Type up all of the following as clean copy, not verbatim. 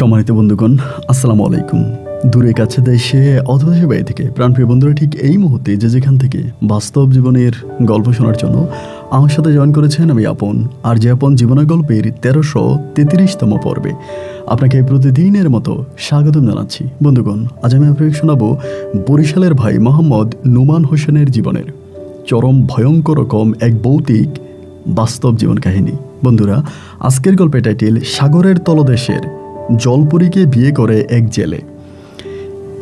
সম্মানিত বন্ধুগণ, আসসালামু আলাইকুম। দূরে কাছে দেশে অথবা বাইরে থেকে প্রাণপ্রিয় বন্ধুরা ঠিক এই মুহূর্তে যে যেখান থেকে বাস্তব জীবনের গল্প শোনার জন্য আমার সাথে জয়েন করেছেন আমি আপন। আর যে আপন জীবনের গল্পের 1333তম পর্বে আপনাকে প্রতিদিনের মতো স্বাগতম জানাচ্ছি। বন্ধুগণ, আজ আমি আপনাকে শোনাবো বরিশালের ভাই মোহাম্মদ নুমান হোসেনের জীবনের চরম ভয়ঙ্কর রকম এক ভৌতিক বাস্তব জীবন কাহিনী। বন্ধুরা, আজকের গল্পের টাইটেল সাগরের তলদেশের জলপরীকে বিয়ে করে এক জেলে।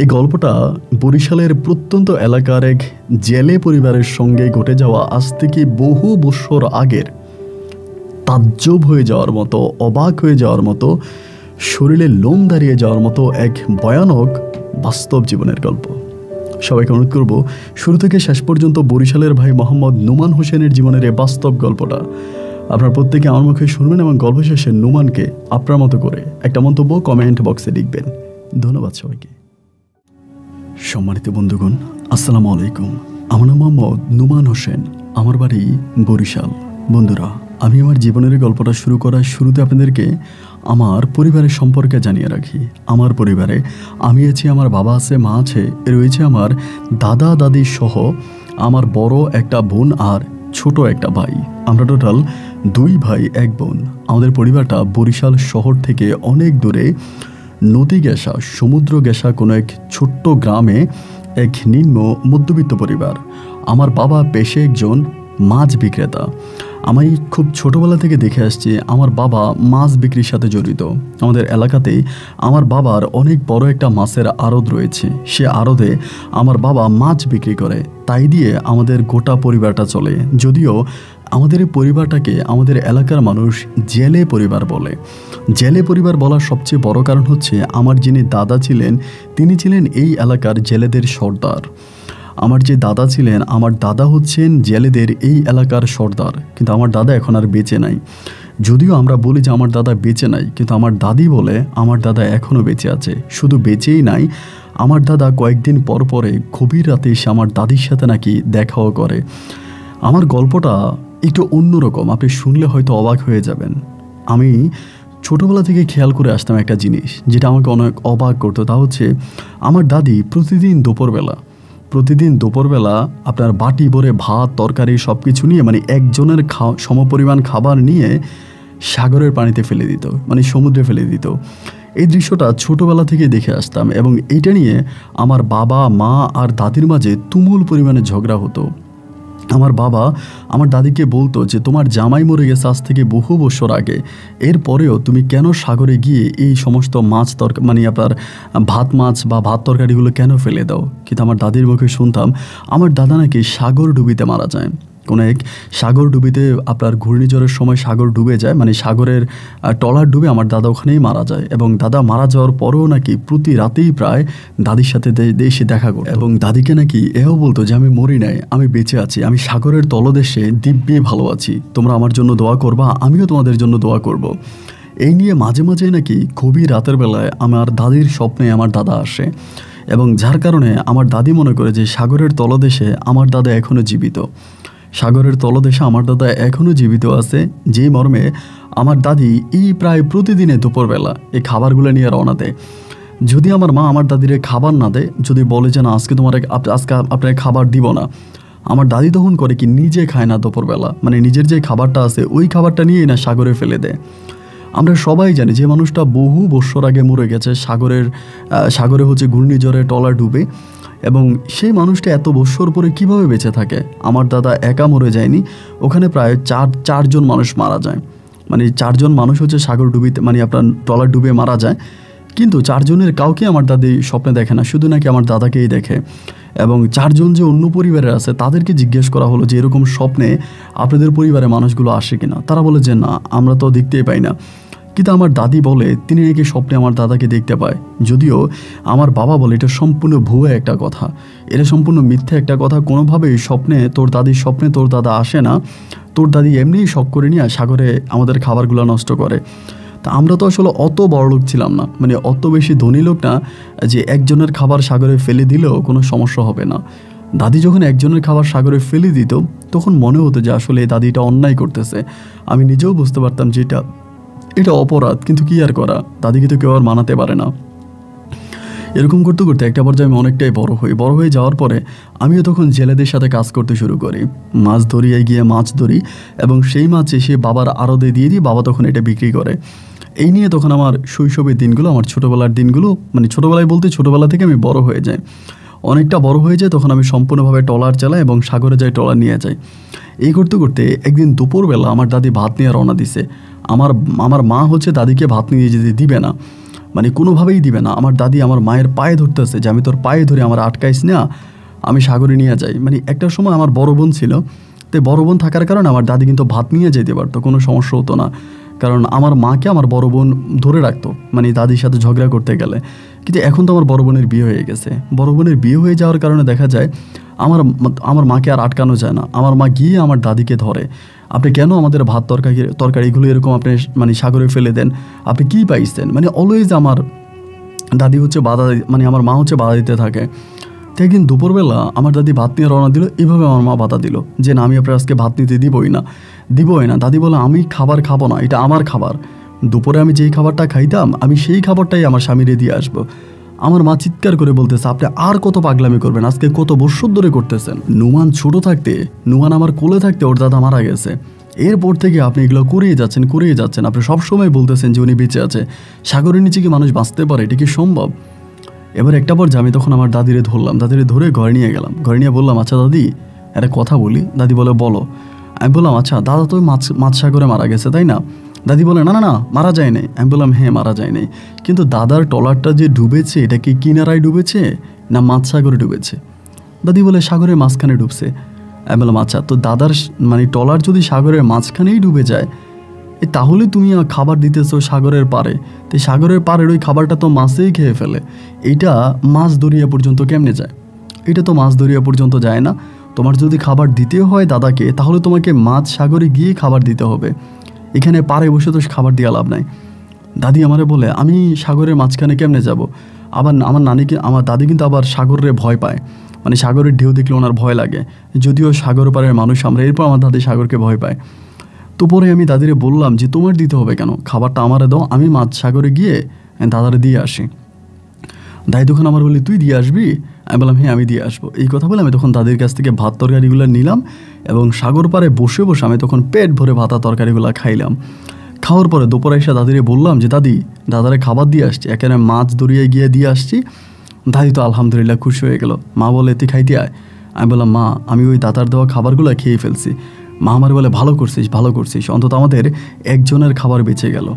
এই গল্পটা বরিশালের প্রত্যন্ত এলাকার এক জেলে পরিবারের সঙ্গে ঘটে যাওয়া আজ থেকে বহু বছর আগের তাজ্জব হয়ে যাওয়ার মতো, অবাক হয়ে যাওয়ার মতো, শরীরে লোম দাঁড়িয়ে যাওয়ার মতো এক ভয়ানক বাস্তব জীবনের গল্প। সবাইকে অনুরোধ করব শুরু থেকে শেষ পর্যন্ত বরিশালের ভাই মোহাম্মদ নুমান হোসেনের জীবনের এই বাস্তব গল্পটা আপনার প্রত্যেকে আমার মুখে শুনবেন এবং গল্প শেষে নুমানকে আপনার মতো করে একটা মন্তব্য কমেন্ট বক্সে লিখবেন। ধন্যবাদ সবাইকে। সম্মানিত বন্ধুগণ, আসসালামু আলাইকুম। আমার নাম মোহাম্মদ নুমান হোসেন, আমার বাড়ি বরিশাল। বন্ধুরা, আমি আমার জীবনের গল্পটা শুরু করার শুরুতে আপনাদেরকে আমার পরিবারের সম্পর্কে জানিয়ে রাখি। আমার পরিবারে আমি আছি, আমার বাবা আছে, মা আছে, রয়েছে আমার দাদা দাদি সহ আমার বড় একটা বোন আর ছোট একটা ভাই। আমরা টোটাল 2 ভাই 1 বোন। আমাদের পরিবারটা বরিশাল শহর থেকে অনেক দূরে নদী ঘেঁষা, সমুদ্র ঘেঁষা কোনো এক ছোট্ট গ্রামে এক নিম্ন মধ্যবিত্ত পরিবার। আমার বাবা পেশে একজন মাছ বিক্রেতা। আমি খুব ছোটোবেলা থেকে দেখে আসছি আমার বাবা মাছ বিক্রির সাথে জড়িত। আমাদের এলাকাতেই আমার বাবার অনেক বড় একটা মাছের আড়ত রয়েছে। সে আড়তে আমার বাবা মাছ বিক্রি করে, তাই দিয়ে আমাদের গোটা পরিবারটা চলে। যদিও আমাদের এই পরিবারটাকে আমাদের এলাকার মানুষ জেলে পরিবার বলে। জেলে পরিবার বলার সবচেয়ে বড় কারণ হচ্ছে আমার যিনি দাদা ছিলেন তিনি ছিলেন এই এলাকার জেলেদের সর্দার। আমার যে দাদা ছিলেন, আমার দাদা হচ্ছেন জেলেদের এই এলাকার সর্দার। কিন্তু আমার দাদা এখন আর বেঁচে নাই। যদিও আমরা বলি যে আমার দাদা বেঁচে নাই, কিন্তু আমার দাদি বলে আমার দাদা এখনও বেঁচে আছে। শুধু বেঁচেই নাই, আমার দাদা কয়েকদিন পর পরে গভীর রাতে এসে আমার দাদির সাথে নাকি দেখাও করে। আমার গল্পটা একটু অন্যরকম, আপনি শুনলে হয়তো অবাক হয়ে যাবেন। আমি ছোটোবেলা থেকে খেয়াল করে আসতাম একটা জিনিস যেটা আমাকে অনেক অবাক করতো, তা হচ্ছে আমার দাদি প্রতিদিন দুপুরবেলা আপনার বাটি ভরে ভাত তরকারি সব কিছু নিয়ে, মানে একজনের সমপরিমাণ খাবার নিয়ে সাগরের পানিতে ফেলে দিত, মানে সমুদ্রে ফেলে দিত। এই দৃশ্যটা ছোটোবেলা থেকে দেখে আসতাম এবং এইটা নিয়ে আমার বাবা, মা আর দাদির মাঝে তুমুল পরিমাণে ঝগড়া হতো। আমার বাবা আমার দাদিকে বলতো যে তোমার জামাই মরে গেছে আজ থেকে বহু বছর আগে, এরপরেও তুমি কেন সাগরে গিয়ে এই সমস্ত মাছ তরকারি, মানে আপনার ভাত মাছ বা ভাত তরকারিগুলো কেন ফেলে দাও। কিন্তু আমার দাদির মুখে শুনতাম আমার দাদা নাকি সাগর ডুবিতে মারা যায়। কোনো এক সাগর ডুবিতে আপনার ঘূর্ণিঝড়ের সময় সাগর ডুবে যায়, মানে সাগরের ট্রলার ডুবে আমার দাদা ওখানেই মারা যায়। এবং দাদা মারা যাওয়ার পরেও নাকি প্রতি রাতেই প্রায় দাদির সাথে এসে দেখা করতো এবং দাদিকে নাকি এও বলতো যে আমি মরি নাই, আমি বেঁচে আছি, আমি সাগরের তলদেশে দিব্যি ভালো আছি, তোমরা আমার জন্য দোয়া করবা, আমিও তোমাদের জন্য দোয়া করব। এই নিয়ে মাঝে মাঝে নাকি খুবই রাতের বেলায় আমার দাদির স্বপ্নে আমার দাদা আসে এবং যার কারণে আমার দাদি মনে করে যে সাগরের তলদেশে আমার দাদা এখনও জীবিত। সাগরের তলদেশে আমার দাদা এখনও জীবিত আছে, যেই মর্মে আমার দাদি এই প্রায় প্রতিদিনে দুপুরবেলা এই খাবারগুলো নিয়ে রওনা দেয়। যদি আমার মা আমার দাদিরে খাবার না দেয়, যদি বলে যে না আজকে আপনার খাবার দিব না, আমার দাদি তখন করে কি নিজে খায় না দুপুরবেলা, মানে নিজের যে খাবারটা আছে ওই খাবারটা নিয়েই না সাগরে ফেলে দেয়। আমরা সবাই জানি যে মানুষটা বহু বছর আগে মরে গেছে সাগরে হচ্ছে ঘূর্ণিঝড়ে ট্রলার ডুবে, এবং সেই মানুষটা এত বছর পরে কিভাবে বেঁচে থাকে। আমার দাদা একা মরে যায়নি, ওখানে প্রায় চারজন মানুষ মারা যায়, মানে 4 জন মানুষ হচ্ছে সাগর ডুবিতে, মানে আপনার ট্রলার ডুবে মারা যায়। কিন্তু 4 জনের কাউকে আমার দাদি স্বপ্নে দেখে না, শুধু নাকি আমার দাদাকেই দেখে। এবং 4 জন যে অন্য পরিবারের আছে তাদেরকে জিজ্ঞেস করা হলো যে এরকম স্বপ্নে আপনাদের পরিবারের মানুষগুলো আসে কিনা। তারা বলে যে না, আমরা তো দেখতেই পাই না। কিন্তু আমার দাদি বলে তিনি নাকি স্বপ্নে আমার দাদাকে দেখতে পায়। যদিও আমার বাবা বলে এটা সম্পূর্ণ ভুয়া একটা কথা, এটা সম্পূর্ণ মিথ্যা একটা কথা। কোনোভাবেই দাদির স্বপ্নে তোর দাদা আসে না, তোর দাদি এমনিই শখ করে নিয়ে সাগরে আমাদের খাবারগুলো নষ্ট করে। তা আমরা তো আসলে অত বড় লোক ছিলাম না, মানে অত বেশি ধনী লোক না যে একজনের খাবার সাগরে ফেলে দিলেও কোনো সমস্যা হবে না। দাদি যখন একজনের খাবার সাগরে ফেলে দিত তখন মনে হতো যে আসলে এই দাদিটা অন্যায় করতেছে। আমি নিজেও বুঝতে পারতাম যে এটা অপরাধ, কিন্তু কি আর করা, দাদিকে তো কেউ আর মানাতে পারে না। এরকম করতে করতে একটা পর্যায়ে আমি অনেকটাই বড় হয়ে যাওয়ার পরে আমিও তখন জেলেদের সাথে কাজ করতে শুরু করি। মাছ ধরিয়ে গিয়ে মাছ ধরি এবং সেই মাছ এসে বাবার আড়তে দিয়ে দিই, বাবা তখন এটা বিক্রি করে। এই নিয়ে তখন আমার শৈশবের দিনগুলো, আমার ছোটোবেলার দিনগুলো, মানে ছোটোবেলায় বলতে ছোটোবেলা থেকে আমি বড় হয়ে যাই, অনেকটা বড় হয়ে যায়। তখন আমি সম্পূর্ণভাবে ট্রলার চালাই এবং সাগরে যাই, ট্রলার নিয়ে যাই। এই করতে করতে একদিন দুপুরবেলা আমার দাদি ভাত নিয়ে রওনা দিছে। আমার মা হচ্ছে দাদিকে ভাত নিয়ে যেতে দিবে না, মানে কোনোভাবেই দিবে না। আমার দাদি আমার মায়ের পায়ে ধরতেছে যে আমি তোর পায়ে ধরে, আমার আটকাইস না, আমি সাগরে নিয়ে যাই। মানে একটা সময় আমার বড় বোন ছিল, তো বড় বোন থাকার কারণে আমার দাদি কিন্তু ভাত নিয়ে যেতে পারতো, কোনো সমস্যা হতো না। কারণ আমার মাকে আমার বড় বোন ধরে রাখতো, মানে দাদির সাথে ঝগড়া করতে গেলে। কিন্তু এখন তো আমার বড় বোনের বিয়ে হয়ে গেছে। বড় বোনের বিয়ে হয়ে যাওয়ার কারণে দেখা যায় আমার মাকে আর আটকানো যায় না। আমার মা গিয়ে আমার দাদিকে ধরে, আপনি কেন আমাদের ভাত তরকারিগুলো এরকম আপনি মানে সাগরে ফেলে দেন, আপনি কী পাইছেন? মানে অলওয়েজ আমার দাদি হচ্ছে মানে আমার মা হচ্ছে বাধা দিতে থাকে। তো একদিন দুপুরবেলা আমার দাদি ভাত নিয়ে রওনা দিল, এইভাবে আমার মা বাধা দিল যে না, আমি আপনার আজকে ভাত নিতে দিবই না। দাদি বলে আমি খাবার খাবো না, এটা আমার খাবার। দুপুরে আমি যেই খাবারটা খাইতাম, আমি সেই খাবারটাই আমার স্বামীরে দিয়ে আসবো। আমার মা চিৎকার করে বলতেছে, আপনি আর কত পাগলামি করবেন, আজকে কত বৎসর ধরে করতেছেন। নুমান ছোট থাকতে, নুমান আমার কোলে থাকতে ওর দাদা মারা গেছে। এরপর থেকে আপনি এগুলো করেই যাচ্ছেন। আপনি সবসময় বলতেছেন যে উনি বেঁচে আছে। সাগরের নিচে কি মানুষ বাঁচতে পারে? এটা কি সম্ভব? এবার একটা পর্যায়ে আমি তখন আমার দাদিরে ধরে ঘরে নিয়ে গেলাম। ঘরে নিয়ে বললাম, আচ্ছা দাদি, একটা কথা বলি। দাদি বলে বলো। আমি বললাম, আচ্ছা দাদা তো মাছ সাগরে মারা গেছে তাই না? দাদি বলে না, মারা যায় নাই। আমি বললাম হ্যাঁ, মারা যায় নাই, কিন্তু দাদার ট্রলারটা যে ডুবেছে, এটা কি কিনারায় ডুবেছে না মাছ সাগরে ডুবেছে? দাদি বলে সাগরের মাঝখানে ডুবছে। আমি বললাম আচ্ছা, তো দাদার মানে ট্রলার যদি সাগরের মাঝখানেই ডুবে যায়, তাহলে তুমি খাবার দিতেছো সাগরের পাড়ে, তো সাগরের পাড়ের ওই খাবারটা তো মাছেই খেয়ে ফেলে। এইটা মাছ দরিয়া পর্যন্ত কেমনে যায়? এটা তো মাছ দরিয়া পর্যন্ত যায় না। তোমার যদি খাবার দিতে হয় দাদাকে, তাহলে তোমাকে মাছ সাগরে গিয়ে খাবার দিতে হবে, এখানে পাড়ে বসে তো খাবার দেওয়া লাভ নাই। দাদি আমারে বলে, আমি সাগরের মাঝখানে কেমনে যাব? আবার আমার দাদি কিন্তু আবার সাগরে ভয় পায়, মানে সাগরের ঢেউ দেখলে ওনার ভয় লাগে, যদিও সাগর পাড়ের মানুষ আমরা। এরপর আমার দাদি সাগরকে ভয় পায়। তো পরে আমি দাদিরে বললাম যে তোমার দিতে হবে কেন, খাবারটা আমারে দাও, আমি মাছ সাগরে গিয়ে দাদারে দিয়ে আসি। দাদি তখন আমার বলি, তুই দিয়ে আসবি? আমি বললাম হ্যাঁ, আমি দিয়ে আসবো। এই কথা বলে আমি তখন দাদির কাছ থেকে ভাত তরকারিগুলো নিলাম এবং সাগর পাড়ে বসে আমি তখন পেট ভরে ভাতা তরকারিগুলো খাইলাম। খাওয়ার পরে দুপুরে এসে দাদিরে বললাম যে দাদারে খাবার দিয়ে আসছি, এখানে মাছ দরিয়ায় গিয়ে দিয়ে আসছি। দাদি তো আলহামদুলিল্লাহ খুশি হয়ে গেল। মা বলে, তুই খাইতে আয়। আমি বললাম, মা আমি ওই দাদার দেওয়া খাবারগুলো খেয়ে ফেলছি। মা আমার বলে, ভালো করছিস, অন্তত আমাদের একজনের খাবার বেঁচে গেল।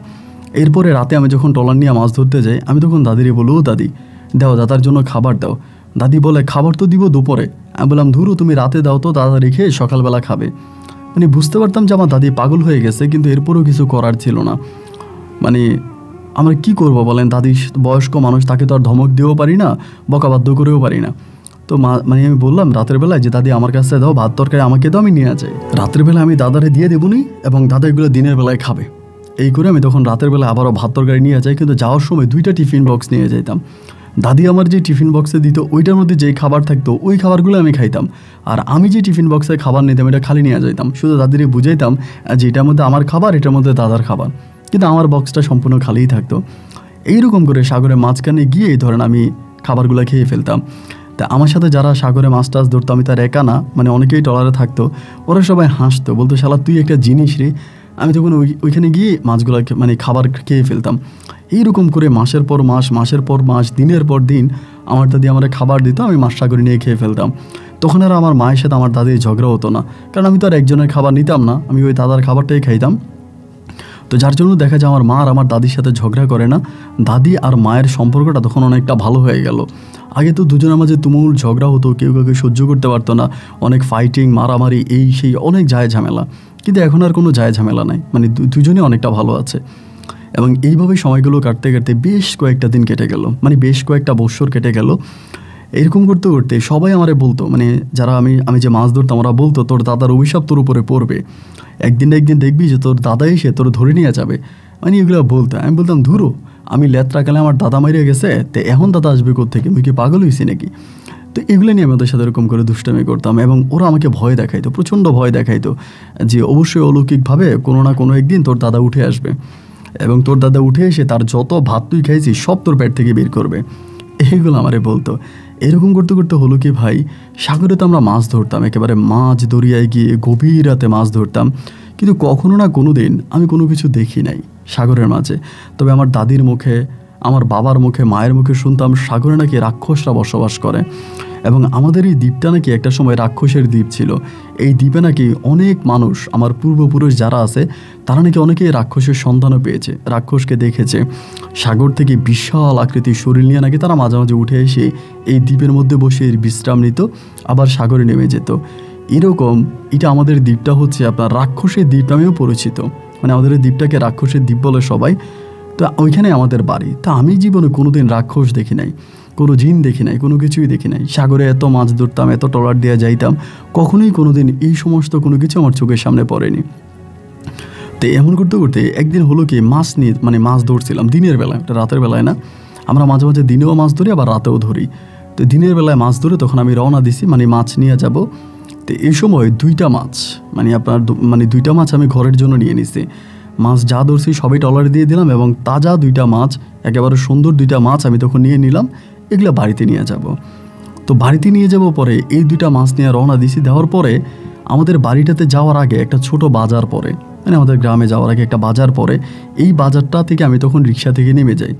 এরপরে রাতে আমি যখন ট্রলার নিয়ে মাছ ধরতে যাই, আমি তখন দাদিরে বলবো, দাদি দাও, দাদার জন্য খাবার দাও। দাদি বলে, খাবার তো দিব দুপুরে। আমি বললাম, ধুরু তুমি রাতে দাও তো, দাদা রেখে সকালবেলা খাবে। মানে বুঝতে পারতাম যে আমার দাদি পাগল হয়ে গেছে, কিন্তু এরপরেও কিছু করার ছিল না। মানে আমরা কি করব বলেন, দাদি বয়স্ক মানুষ, তাকে তো আর ধমক দিয়েও পারি না, বকাবাধ্য করেও পারি না। তো মানে আমি বললাম রাতের বেলায় যে দাদি আমার কাছে দাও ভাত তরকারি, আমাকে দাও, আমি নিয়ে যাই। রাতের বেলা আমি দাদারে দিয়ে দেবনি এবং দাদা এগুলো দিনের বেলায় খাবে। এই করে আমি তখন রাতের বেলা আবারও ভাত তরকারি নিয়ে যাই, কিন্তু যাওয়ার সময় 2টা টিফিন বক্স নিয়ে যেতাম। দাদি আমার যে টিফিন বক্সে দিত, ওইটার মধ্যে যেই খাবার থাকতো ওই খাবারগুলো আমি খাইতাম, আর আমি যে টিফিন বক্সে খাবার নিতাম এটা খালি নিয়ে যেতাম। শুধু দাদিরে বুঝাইতাম যে এটার মধ্যে আমার খাবার, এটার মধ্যে দাদার খাবার, কিন্তু আমার বক্সটা সম্পূর্ণ খালিই থাকতো। এইরকম করে সাগরে মাঝখানে গিয়ে ধরেন আমি খাবারগুলো খেয়ে ফেলতাম। তা আমার সাথে যারা সাগরে মাছ টাছ ধরতো, আমি তার একা না, মানে অনেকেই ট্রলারে থাকতো, ওরা সবাই হাসতো, বলতো শালা তুই একটা জিনিস রে। আমি তখন ওইখানে গিয়ে মাছগুলো মানে খাবার খেয়ে ফেলতাম। এইরকম করে মাসের পর মাস, দিনের পর দিন আমার দাদি আমার খাবার দিত, আমি মাছ সাগরে নিয়ে খেয়ে ফেলতাম। তখন আর আমার মায়ের সাথে আমার দাদির ঝগড়া হতো না, কারণ আমি তো আর একজনের খাবার নিতাম না, আমি ওই দাদার খাবারটাই খাইতাম। তো যার জন্য দেখা যায় আমার মা আর আমার দাদির সাথে ঝগড়া করে না। দাদি আর মায়ের সম্পর্কটা তখন অনেকটা ভালো হয়ে গেল। আগে তো দুজনের মাঝে তুমুল ঝগড়া হতো, কেউ কাউকে সহ্য করতে পারতো না, অনেক ফাইটিং, মারামারি, এই সেই অনেক যায় ঝামেলা। কিন্তু এখন আর কোনো যায় ঝামেলা নাই, মানে দুজনে অনেকটা ভালো আছে। এবং এইভাবে সময়গুলো কাটতে কাটতে বেশ কয়েকটা দিন কেটে গেল, মানে বেশ কয়েকটা বৎসর কেটে গেল। এরকম করতে করতে সবাই আমারে বলতো, মানে যারা আমি যে মাছ ধরতাম ওরা বলতো, তোর দাদার অভিশাপ তোর উপরে পড়বে, একদিন না একদিন দেখবি যে তোর দাদা এসে তোর ধরে নিয়ে যাবে, মানে এগুলো বলতো। আমি বলতাম ধুরো, আমি লেত্রা কালে আমার দাদা মারিয়ে গেছে, তো এখন দাদা আসবে কোত্থেকে, আমি কি পাগল হয়েছি নাকি? তো এগুলো নিয়ে আমি ওদের সাথে এরকম করে দুষ্টামি করতাম এবং ওরা আমাকে ভয় দেখাইতো, প্রচণ্ড ভয় দেখাইতো যে অবশ্যই অলৌকিকভাবে কোনো না কোনো একদিন তোর দাদা উঠে আসবে। এবং তোর দাদা উঠে এসে তার যত ভাত তুই খাইছিস সব তোর পেট থেকে বের করবে। এইগুলো আমারে বলতো। এরকম করতে করতে হলো কি ভাই, সাগরে তো আমরা মাছ ধরতাম, একেবারে মাছ দরিয়ায় গিয়ে গভীর রাতে মাছ ধরতাম, কিন্তু কখনো না কোনো দিন আমি কোনো কিছু দেখি নাই সাগরের মাঝে। তবে আমার দাদির মুখে, আমার বাবার মুখে, মায়ের মুখে শুনতাম সাগরে নাকি রাক্ষসরা বসবাস করে এবং আমাদের এই দ্বীপটা নাকি একটা সময় রাক্ষসের দ্বীপ ছিল। এই দ্বীপে নাকি অনেক মানুষ, আমার পূর্বপুরুষ যারা আছে তারা নাকি অনেকেই রাক্ষসের সন্ধানও পেয়েছে, রাক্ষসকে দেখেছে। সাগর থেকে বিশাল আকৃতির শরীর নিয়ে নাকি তারা মাঝে মাঝে উঠে এসে এই দ্বীপের মধ্যে বসে বিশ্রাম নিত, আবার সাগরে নেমে যেত। এরকম এটা আমাদের দ্বীপটা হচ্ছে আপনার রাক্ষসের দ্বীপ নামেও পরিচিত, মানে আমাদের এই দ্বীপটাকে রাক্ষসের দ্বীপ বলে সবাই। তো ওইখানে আমাদের বাড়ি। তা আমি জীবনে কোনোদিন রাক্ষস দেখি নাই, কোনো জিন দেখি নাই, কোনো কিছুই দেখি নাই। সাগরে এত মাছ ধরতাম, এত ট্রলার দিয়ে যাইতাম, কখনোই কোনোদিন এই সমস্ত কোনো কিছু আমার চোখের সামনে পড়েনি। তো এমন করতে করতে একদিন হলো কি, মাছ নিয়ে মানে মাছ ধরছিলাম দিনের বেলায়, রাতের বেলায় না। আমরা মাঝে মাঝে দিনেও মাছ ধরি, আবার রাতেও ধরি। তো দিনের বেলায় মাছ ধরে তখন আমি রওনা দিছি, মানে মাছ নিয়ে যাব। তো এই সময় দুইটা মাছ, মানে আপনার দুইটা মাছ আমি ঘরের জন্য নিয়ে নিছি। মাছ যা ধরছি সবই ট্রলারে দিয়ে দিলাম এবং তাজা দুইটা মাছ, একেবারে সুন্দর দুইটা মাছ আমি তখন নিয়ে নিলাম, এগুলো বাড়িতে নিয়ে যাব। তো বাড়িতে নিয়ে যাব পরে এই দুইটা মাছ নিয়ে রওনা দিছি। দেওয়ার পরে আমাদের বাড়িটাতে যাওয়ার আগে একটা ছোট বাজার পড়ে, মানে আমাদের গ্রামে যাওয়ার আগে একটা বাজার পড়ে। এই বাজারটা থেকে আমি তখন রিক্সা থেকে নেমে যাই,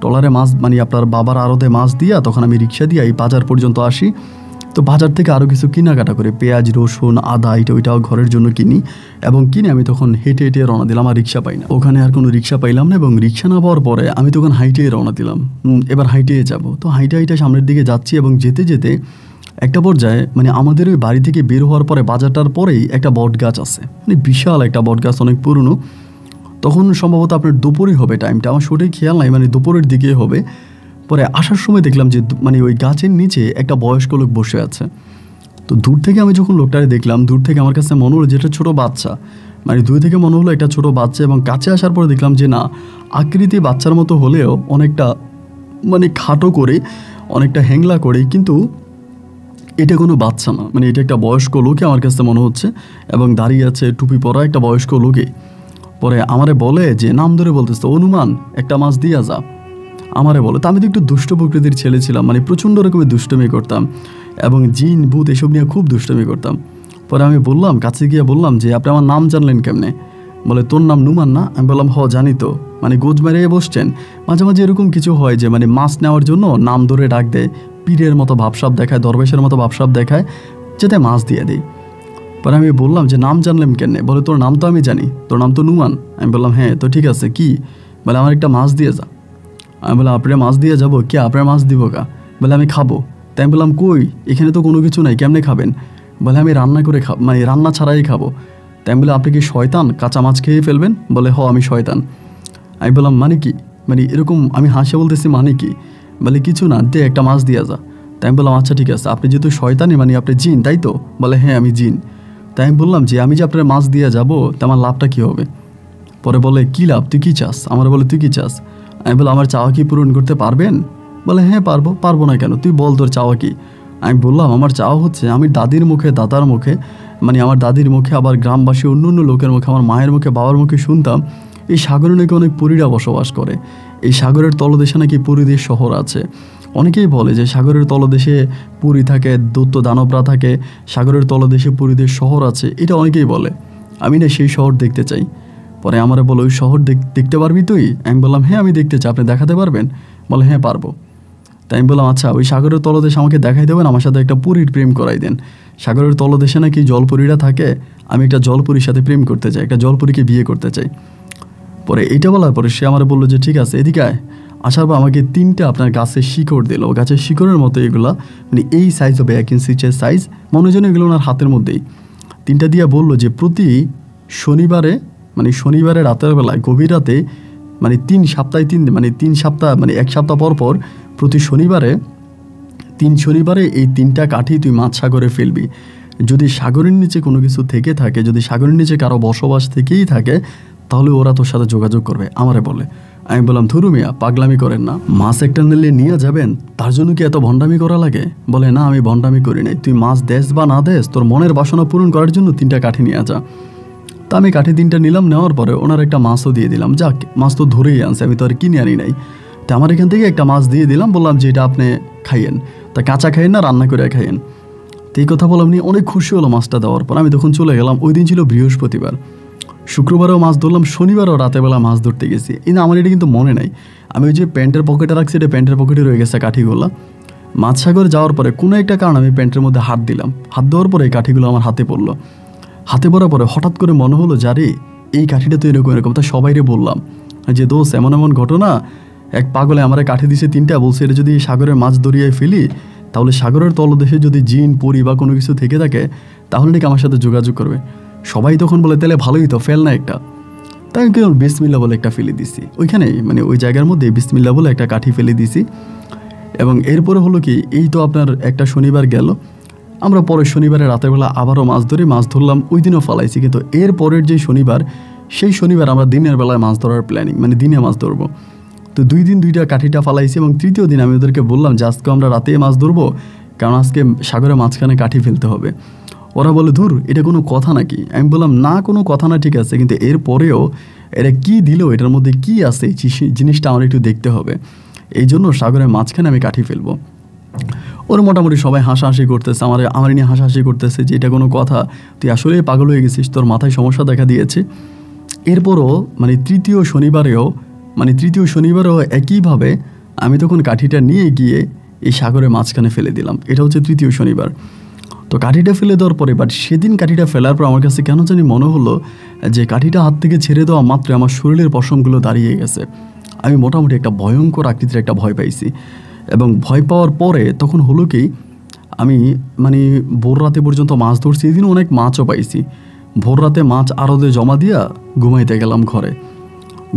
ট্রলারে মাছ মানে আপনার বাবার আড়তে মাছ দিয়া তখন আমি রিক্সা দিয়ে এই বাজার পর্যন্ত আসি। তো বাজার থেকে আরও কিছু কেনাকাটা করে পেঁয়াজ, রসুন, আদা, ওইটাও ঘরের জন্য কিনি এবং কিনে আমি তখন হেঁটে হেঁটে রওনা দিলাম। আর রিক্সা পাই না, ওখানে আর কোনো রিক্সা পাইলাম না এবং রিক্সা না পাওয়ার পরে আমি তখন হাইটে রওনা দিলাম। এবার হাইটে যাব। তো হাইটে হাইটে সামনের দিকে যাচ্ছি এবং যেতে যেতে একটা পর্যায়ে মানে আমাদের ওই বাড়ি থেকে বের হওয়ার পরে বাজারটার পরেই একটা বট গাছ আছে, মানে বিশাল একটা বট গাছ, অনেক পুরনো। তখন সম্ভবত আপনার দুপুরই হবে টাইমটা, আমার সঠিক খেয়াল নাই, মানে দুপুরের দিকে হবে। পরে আসার সময় দেখলাম যে মানে ওই গাছের নিচে একটা বয়স্ক লোক বসে আছে। তো দূর থেকে আমি যখন লোকটারে দেখলাম, দূর থেকে আমার কাছে মনে হলো যে এটা ছোটো বাচ্চা, মানে দূর থেকে মনে হলো একটা ছোটো বাচ্চা। এবং কাছে আসার পরে দেখলাম যে না, আকৃতি বাচ্চার মতো হলেও অনেকটা মানে খাটো করে, অনেকটা হ্যাংলা করে, কিন্তু এটা কোনো বাচ্চা না, মানে এটা একটা বয়স্ক লোকে আমার কাছে মনে হচ্ছে এবং দাঁড়িয়ে আছে টুপি পরা একটা বয়স্ক লোকে। পরে আমারে বলে যে নাম ধরে বলতেছে, অনুমান একটা মাছ দিয়া যা, আমারে বলে। তো আমি তো একটু দুষ্ট প্রকৃতির ছেলে ছিলাম, মানে প্রচণ্ড রকমের দুষ্টমি করতাম এবং জিন ভূত এসব নিয়ে খুব দুষ্টমি করতাম। পরে আমি বললাম, কাছে গিয়ে বললাম যে আপনি আমার নাম জানলেন কেমনে? বলে তোর নাম নুমান না? আমি বললাম হ জানি তো, মানে গোজ মেরে বসছেন। মাঝে মাঝে এরকম কিছু হয় যে মানে মাছ নেওয়ার জন্য নাম ধরে ডাক দেয়, পীরের মতো ভাবসাব দেখায়, দরবেশের মতো ভাবসাব দেখায়, যাতে মাছ দিয়ে দেয়। পরে আমি বললাম যে নাম জানলেন কেন? বলে তোর নাম তো আমি জানি, তোর নাম তো নুমান। আমি বললাম হ্যাঁ, তো ঠিক আছে কি? বলে আমার একটা মাছ দিয়ে যা। আমি বললাম আপনার মাছ দিয়ে যাবো? কে আপনার মাছ দিব কা? বলে আমি খাবো। তাই আমি বললাম কই, এখানে তো কোনো কিছু নাই, কেমনে খাবেন? বলে আমি রান্না করে মানে রান্না ছাড়াই খাবো। তাই আমি বলে আপনি কি শয়তান, কাঁচা মাছ খেয়ে ফেলবেন? বলে হ আমি শয়তান। আমি বললাম মানে কি, মানে এরকম আমি হাসে বলতেছি মানে কি? বলে কিছু না, দে একটা মাছ দিয়ে যা। তাই আমি বললাম আচ্ছা ঠিক আছে, আপনি যেহেতু শয়তানি মানে আপনি জিন তাই তো? বলে হ্যাঁ আমি জিন। তাই আমি বললাম যে আমি যে আপনার মাছ দিয়ে যাবো তা আমার লাভটা কী হবে? পরে বলে কী লাভ, তুই কী চাস? আমার বলে তুই কী চাস? আমি বললাম আমার চাওয়া কি পূরণ করতে পারবেন? বলে হ্যাঁ পারবো। পারবো না কেন, তুই বল তোর চাওয়া কি? আমি বললাম আমার চাওয়া হচ্ছে আমি দাদির মুখে, দাদার মুখে, মানে আমার দাদির মুখে, আবার গ্রামবাসী অন্য অন্য লোকের মুখে, আমার মায়ের মুখে, বাবার মুখে শুনতাম এই সাগরে নাকি অনেক পরীরা বসবাস করে। এই সাগরের তলদেশে নাকি পরীদের শহর আছে। অনেকেই বলে যে সাগরের তলদেশে পরী থাকে, দৈত্য দানবরা থাকে, সাগরের তলদেশে পরীদের শহর আছে, এটা অনেকেই বলে। আমি না সেই শহর দেখতে চাই। পরে আমারে বলো ওই শহর দেখতে পারবি তুই? আমি বললাম হ্যাঁ আমি দেখতে চাই, আপনি দেখাতে পারবেন? বলে হ্যাঁ পারবো। তাই আমি বললাম আচ্ছা ওই সাগরের তলদেশে আমাকে দেখাই দেবেন, আমার সাথে একটা পরীর প্রেম করাই দেন। সাগরের তলদেশে নাকি জলপরীরা থাকে, আমি একটা জলপরীর সাথে প্রেম করতে চাই, একটা জলপরীকে বিয়ে করতে চাই। পরে এইটা বলার পরে সে আমার বললো যে ঠিক আছে এদিকে আয়। আসার পর আমাকে 3টা আপনার গাছের শিকড় দিল, গাছের শিকড়ের মতো এগুলা, মানে এই সাইজ হবে 1 ইঞ্চির সাইজ, মনে যেন এগুলো ওনার হাতের মধ্যেই 3টা দিয়ে বললো যে প্রতি শনিবারে, মানে শনিবারে রাতের বেলায় গভীর রাতে, মানে 3 সপ্তাহে 3 সপ্তাহ মানে 1 সপ্তাহ পর পর প্রতি শনিবারে 3 শনিবারে এই 3টা কাঠি তুই মাছ সাগরে ফেলবি। যদি সাগরের নিচে কোনো কিছু থেকে থাকে, যদি সাগরের নিচে কারো বসবাস থেকেই থাকে, তাহলে ওরা তোর সাথে যোগাযোগ করবে, আমারে বলে। আমি বললাম ধুরু মিয়া পাগলামি করেন না, মাছ একটা নিলে নিয়ে যাবেন, তার জন্য কি এত ভণ্ডামি করা লাগে? বলে না আমি ভণ্ডামি করি নাই, তুই মাছ দেস বা না দেস, তোর মনের বাসনা পূরণ করার জন্য 3টা কাঠি নিয়ে যা। তা আমি কাঠি 3টা নিলাম, নেওয়ার পরে ওনার একটা মাছও দিয়ে দিলাম। যাক, মাছ তো ধরেই আনছে, আমি তো আর কিনে আনি নাই। তা আমার এখান থেকে একটা মাছ দিয়ে দিলাম, বললাম যে এটা আপনি খাইয়েন, তা কাঁচা খাইয়েন না রান্না করে খাইয়েন। তো এই কথা বললাম, নিয়ে অনেক খুশি হলো মাছটা দেওয়ার পর। আমি তখন চলে গেলাম, ওই দিন ছিল বৃহস্পতিবার, শুক্রবারেও মাছ ধরলাম, শনিবারও রাতেরবেলা মাছ ধরতে গেছি। এই না, আমার এটা কিন্তু মনে নাই, আমি ওই যে প্যান্টের পকেটে রাখছি, এটা প্যান্টের পকেটে রয়ে গেছে কাঠিগুলো। মাছ সাগরে যাওয়ার পরে কোনো একটা কারণ আমি প্যান্টের মধ্যে হাত দিলাম, হাত দেওয়ার পরে এই কাঠিগুলো আমার হাতে পড়লো। হাতে পড়ার পরে হঠাৎ করে মনে হলো, যারে এই কাঠিটা তো এরকম এরকম। তা সবাইরে বললাম যে দোষ, এমন এমন ঘটনা, এক পাগলে আমার কাঠি দিছে 3টা, বলছে এটা যদি সাগরের মাছ দরিয়ায় ফেলি তাহলে সাগরের তলদেশে যদি জিন পরি বা কোনো কিছু থেকে থাকে তাহলে নাকি আমার সাথে যোগাযোগ করবে। সবাই তখন বলে তাহলে ভালোই তো, ফেল না একটা। তাই কেমন বিসমিল্লা বলে একটা ফেলে দিছি ওইখানেই, মানে ওই জায়গার মধ্যে বিসমিল্লা বলে একটা কাঠি ফেলে দিছি। এবং এরপরে হলো কি, এই তো আপনার একটা শনিবার গেল, আমরা পরের শনিবারে রাতের বেলা আবারও মাছ ধরি, মাছ ধরলাম, ওই দিনও ফালাইছি। কিন্তু এর পরের যে শনিবার, সেই শনিবার আমরা দিনের বেলায় মাছ ধরার প্ল্যানিং, মানে দিনে মাছ ধরবো। তো 2 দিন 2টা কাঠিটা ফালাইছি, এবং তৃতীয় দিন আমি ওদেরকে বললাম যে আজকে আমরা রাতে মাছ ধরবো, কারণ আজকে সাগরে মাঝখানে কাঠি ফেলতে হবে। ওরা বলে ধুর, এটা কোনো কথা নাকি? আমি বললাম না, কোনো কথা না, ঠিক আছে, কিন্তু এরপরেও এরা কি দিল, এটার মধ্যে কি আছে এই জিনিসটা আমার একটু দেখতে হবে, এই জন্য সাগরের মাঝখানে আমি কাঠি ফেলবো। ওর মোটামুটি সবাই হাসাহাসি করতেছে, আমার নিয়ে হাসাহাসি করতেছে যে এটা কোনো কথা, তুই আসলে পাগল হয়ে গেছিস, তোর মাথায় সমস্যা দেখা দিয়েছে। এরপরও মানে তৃতীয় শনিবারেও একইভাবে আমি তখন কাঠিটা নিয়ে গিয়ে এই সাগরের মাঝখানে ফেলে দিলাম। এটা হচ্ছে তৃতীয় শনিবার। তো কাঠিটা ফেলে দেওয়ার পরে, বাট সেদিন কাঠিটা ফেলার পর আমার কাছে কেন জানি মনে হলো যে কাঠিটা হাত থেকে ছেড়ে দেওয়া মাত্র আমার শরীরের পশমগুলো দাঁড়িয়ে গেছে। আমি মোটামুটি একটা ভয়ঙ্কর আকৃতির একটা ভয় পাইছি। এবং ভয় পাওয়ার পরে তখন হলো কি, আমি মানে ভোর রাতে পর্যন্ত মাছ ধরছি, এদিন অনেক মাছও পাইছি। ভোর রাতে মাছ আড়তে জমা দিয়া ঘুমাইতে গেলাম ঘরে।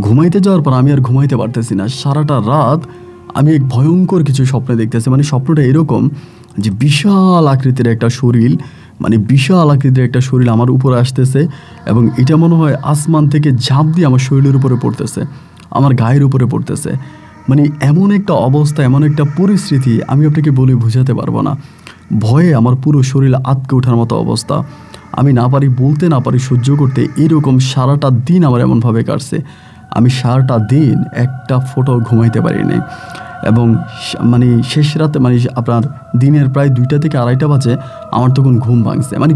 ঘুমাইতে যাওয়ার পর আমি আর ঘুমাইতে পারতেছি না, সারাটা রাত আমি এক ভয়ঙ্কর কিছু স্বপ্নে দেখতেছি। মানে স্বপ্নটা এরকম যে বিশাল আকৃতির একটা শরীর আমার উপরে আসতেছে, এবং এটা মনে হয় আসমান থেকে ঝাঁপ দিয়ে আমার শরীরের উপরে পড়তেছে, আমার গায়ের উপরে পড়তেছে। মানে এমন একটা অবস্থা, এমন একটা পরিস্থিতি, আমি আপনাকে বলে বোঝাতে পারবো না। ভয়ে আমার পুরো শরীর আঁতকে ওঠার মতো অবস্থা। আমি না পারি বলতে, না পারি সহ্য করতে, এরকম সারাটা দিন আমার এমনভাবে কাটছে। আমি সারাটা দিন একটা ফোঁটা ঘুমাইতে পারিনি। এবং মানে শেষ রাতে, মানে আপনার দিনের প্রায় 2টা থেকে 2:30 বাজে আমার তখন ঘুম ভাঙছে। মানে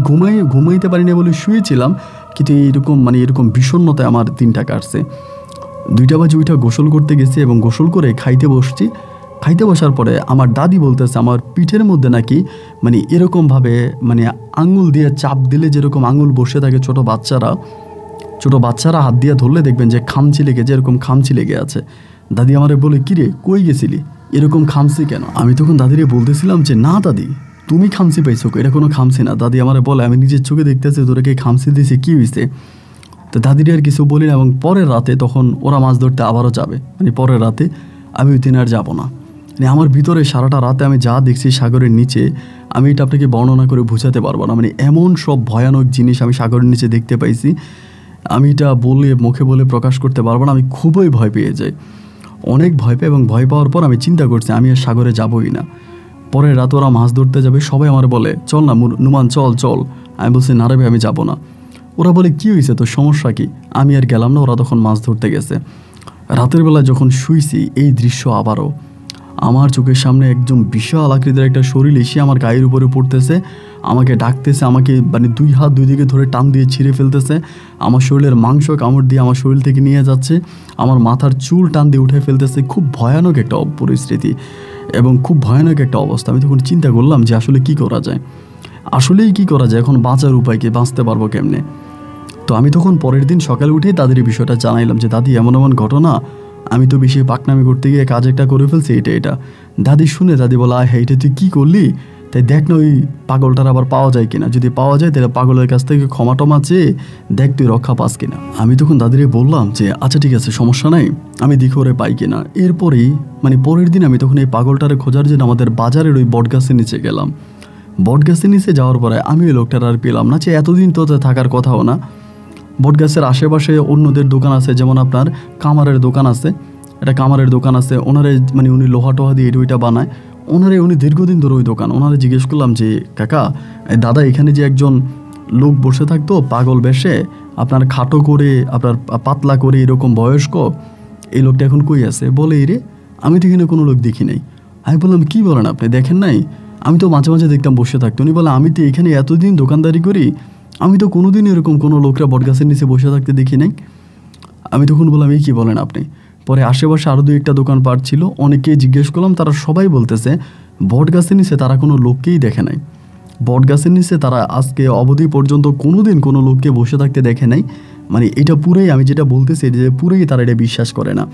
ঘুমাইতে পারিনি বলে শুয়েছিলাম, কিন্তু এরকম বিষণ্ণতায় আমার দিনটা কাটছে। 2টা বাজে উঠে গোসল করতে গেছি, এবং গোসল করে খাইতে বসছি। খাইতে বসার পরে আমার দাদি বলতেছে আমার পিঠের মধ্যে নাকি মানে এরকমভাবে, মানে আঙুল দিয়ে চাপ দিলে যেরকম আঙুল বসে থাকে ছোট বাচ্চারা হাত দিয়ে ধরলে দেখবেন যে খামচি লেগে, যেরকম খামচি লেগে আছে। দাদি আমারে বলে, কিরে কই গেছিলি, এরকম খামচি কেন? আমি তখন দাদিরে বলতেছিলাম যে না দাদি, তুমি খামচি পাইছো, এটা কোনো খামচি না। দাদি আমারে বলে, আমি নিজের চোখে দেখতেছি তোকে খামচি দিয়েছে, কী হয়েছে? তো দাদিরে আর কিছু বলি না। এবং পরের রাতে তখন ওরা মাছ ধরতে আবারও যাবে, মানে পরের রাতে আমি ওই দিন আর যাবো না। মানে আমার ভিতরে সারাটা রাতে আমি যা দেখছি সাগরের নিচে, আমি এটা আপনাকে বর্ণনা করে বোঝাতে পারবো না। মানে এমন সব ভয়ানক জিনিস আমি সাগরের নিচে দেখতে পাইছি, আমি এটা মুখে বলে প্রকাশ করতে পারবো না। আমি খুবই ভয় পেয়ে যাই, অনেক ভয় পাই। এবং ভয় পাওয়ার পর আমি চিন্তা করছি আমি আর সাগরে যাবোই না। পরের রাত ওরা মাছ ধরতে যাবে, সবাই আমার বলে চল না নুমান, চল। আমি বলছি না রে ভাই, আমি যাবো না। ওরা বলে কী হয়েছে, তোর সমস্যা কি? আমি আর গেলাম না। ওরা তখন মাছ ধরতে গেছে। রাতের বেলা যখন শুইছি, এই দৃশ্য আবারও আমার চোখের সামনে একদম বিশাল আকৃতির একটা শরীর এসে আমার গায়ের উপরে পড়তেছে, আমাকে ডাকতেছে, আমাকে মানে 2 হাত 2 দিকে ধরে টান দিয়ে ছিঁড়ে ফেলতেছে, আমার শরীরের মাংস কামড় দিয়ে আমার শরীর থেকে নিয়ে যাচ্ছে, আমার মাথার চুল টান দিয়ে উঠে ফেলতেছে। খুব ভয়ানক একটা পরিস্থিতি এবং খুব ভয়ানক একটা অবস্থা। আমি তখন চিন্তা করলাম যে আসলেই কী করা যায়, এখন বাঁচার উপায় কি, বাঁচতে পারবো কেমনে? তো আমি তখন পরের দিন সকালে উঠেই তাদের এই বিষয়টা জানাইলাম যে দাদি এমন ঘটনা, আমি তো বেশি পাকনামি করতে গিয়ে কাজ একটা করে ফেলছি, এটা। দাদি শুনে দাদি বলা, হ্যাঁ এটা তুই কী করলি, তাই দেখ না ওই পাগলটার আবার পাওয়া যায় কিনা, যদি পাওয়া যায় তাহলে পাগলের কাছ থেকে ক্ষমা টমা চেয়ে দেখ তুই রক্ষা পাস কিনা। আমি তখন দাদিরে বললাম যে আচ্ছা ঠিক আছে, সমস্যা নাই, আমি দেখি ওরে পাই কিনা। এরপরেই মানে পরের দিন আমি তখন এই পাগলটারে খোঁজার জন্য আমাদের বাজারের ওই বটগাছের নিচে গেলাম। বটগাছের নিচে যাওয়ার পরে আমি ওই লোকটার আর পেলাম না, যে এতদিন তো থাকার কথাও না। বটগাছের আশেপাশে অন্যদের দোকান আছে, যেমন আপনার কামারের দোকান আছে, ওনারে মানে উনি লোহা টোহা দিয়ে ওইটা বানায়, উনি দীর্ঘদিন ধরে ওই দোকান। ওনারে জিজ্ঞেস করলাম যে কাকা দাদা, এখানে যে একজন লোক বসে থাকতো পাগল বেশে, আপনার খাটো করে, আপনার পাতলা করে, এরকম বয়স্ক, এই লোকটা এখন কই আছে? বলে রে আমি তো এখানে কোনো লোক দেখি নাই। আমি বললাম কী বলেন আপনি, দেখেন নাই? আমি তো মাঝে মাঝে দেখতাম বসে থাকতো। উনি বলে আমি তো এখানে এতদিন দোকানদারি করি, আমি তো কোনোদিন এরকম কোনো লোকরা বটগাছের নিচে বসে থাকতে দেখি নাই। আমি তখন বললাম এই কী বলেন আপনি? পরে আশেপাশে আরও 2-1টা দোকানপাট ছিল, অনেকেই জিজ্ঞেস করলাম, তারা সবাই বলতেছে বটগাছের নিচে তারা কোনো লোককেই দেখে নাই। বটগাছের নিচে তারা আজকে অবধি পর্যন্ত কোনো দিন কোনো লোককে বসে থাকতে দেখে নাই। মানে এটা পুরোই, আমি যেটা বলতেছি যে পুরোই তারা এটা বিশ্বাস করে না।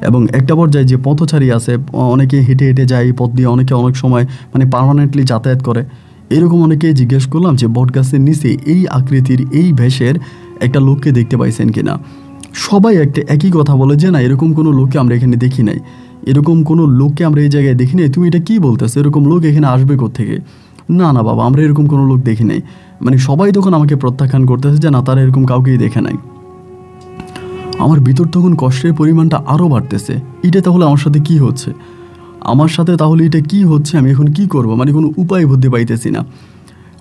এবং একটা পর্যায়ে যে পথচারী আছে, অনেকে হেঁটে হেঁটে যায় এই পথ দিয়ে, অনেকে অনেক সময় মানে পার্মানেন্টলি যাতায়াত করে, এরকম অনেকেই জিজ্ঞেস করলাম যে বটগাছের নিচে এই আকৃতির, এই ভেষের একটা লোককে দেখতে পাইছেন কিনা। সবাই একই কথা বলে যে না, এরকম কোনো লোককে আমরা এখানে দেখি নাই, এরকম কোনো লোককে আমরা এই জায়গায় দেখি নাই। তুমি এটা কী বলতেছো, এরকম লোক এখানে আসবে কোত্থেকে? না না বাবা, আমরা এরকম কোনো লোক দেখি নাই। মানে সবাই তখন আমাকে প্রত্যাখ্যান করতেছে যে না, তারা এরকম কাউকেই দেখে নাই। আমার ভিতর তখন কষ্টের পরিমাণটা আরও বাড়তেছে। এটা তাহলে আমার সাথে কি হচ্ছে, আমার সাথে তাহলে এটা কি হচ্ছে, আমি এখন কি করব? মানে কোনো উপায় বুদ্ধি পাইতেছি না।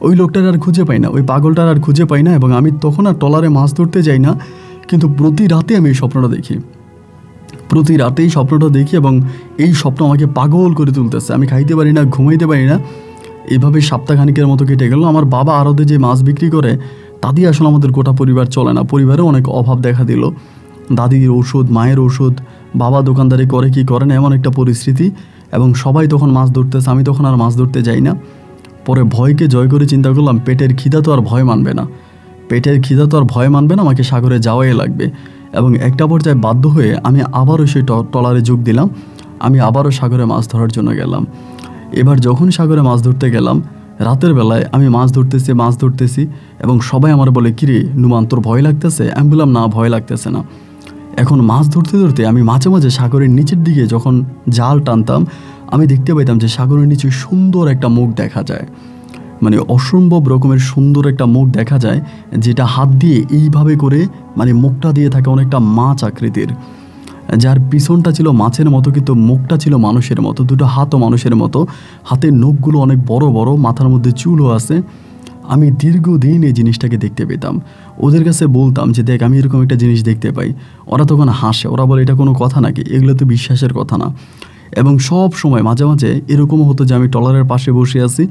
ওই লোকটার আর খুঁজে পাই না, ওই পাগলটার আর খুঁজে পাই না। এবং আমি তখন আর ট্রলারে মাছ ধরতে যাই না, কিন্তু প্রতি রাতে আমি এই স্বপ্নটা দেখি, প্রতি রাতেই স্বপ্নটা দেখি। এবং এই স্বপ্ন আমাকে পাগল করে তুলতেছে। আমি খাইতে পারি না, ঘুমাইতে পারি না। এভাবে সপ্তাহখানিকের মতো কেটে গেল। আমার বাবা আড়তে যে মাছ বিক্রি করে, তাতেই আসলে আমাদের গোটা পরিবার চলে না। পরিবারেও অনেক অভাব দেখা দিল। দাদির ওষুধ, মায়ের ওষুধ, বাবা দোকানদারি করে কি করে না, এমন একটা পরিস্থিতি। এবং সবাই তখন মাছ ধরতেছে, আমি তখন আর মাছ ধরতে যাই না। পরে ভয়কে জয় করে চিন্তা করলাম, পেটের খিদা তো আর ভয় মানবে না, পেটের খিদা তো আর ভয় মানবে না, আমাকে সাগরে যাওয়াই লাগবে। এবং একটা পর্যায়ে বাধ্য হয়ে আমি আবারও সেই ট্রলারে যোগ দিলাম। আমি আবারও সাগরে মাছ ধরার জন্য গেলাম। এবার যখন সাগরে মাছ ধরতে গেলাম, রাতের বেলায় আমি মাছ ধরতেছি এবং সবাই আমার বলে, কিরে নুমান, তোর ভয় লাগতেছে? আমি বললাম না, ভয় লাগতেছে না। এখন মাছ ধরতে ধরতে আমি মাঝে মাঝে সাগরের নিচের দিকে যখন জাল টানতাম, আমি দেখতে পাইতাম যে সাগরের নিচে সুন্দর একটা মুখ দেখা যায়। মানে অসম্ভব রকমের সুন্দর একটা মুখ দেখা যায়, যেটা হাত দিয়ে এইভাবে করে মানে মুখটা দিয়ে থাকে অনেকটা মাছ আকৃতির, যার পিছনটা ছিল মাছের মতো কিন্তু মুখটা ছিল মানুষের মতো, দুটো হাতও মানুষের মতো, হাতের নখগুলো অনেক বড় বড়, মাথার মধ্যে চুলও আছে। আমি দীর্ঘদিন এই জিনিসটাকে দেখতে পেতাম। ওদের কাছে বলতাম যে দেখ, আমি এরকম একটা জিনিস দেখতে পাই। ওরা তখন হাসে, ওরা বলে এটা কোনো কথা নাকি, এগুলো তো বিশ্বাসের কথা না। এবং সব সময় মাঝে মাঝে এরকমও হতো যে আমি ট্রলারের পাশে বসে আছি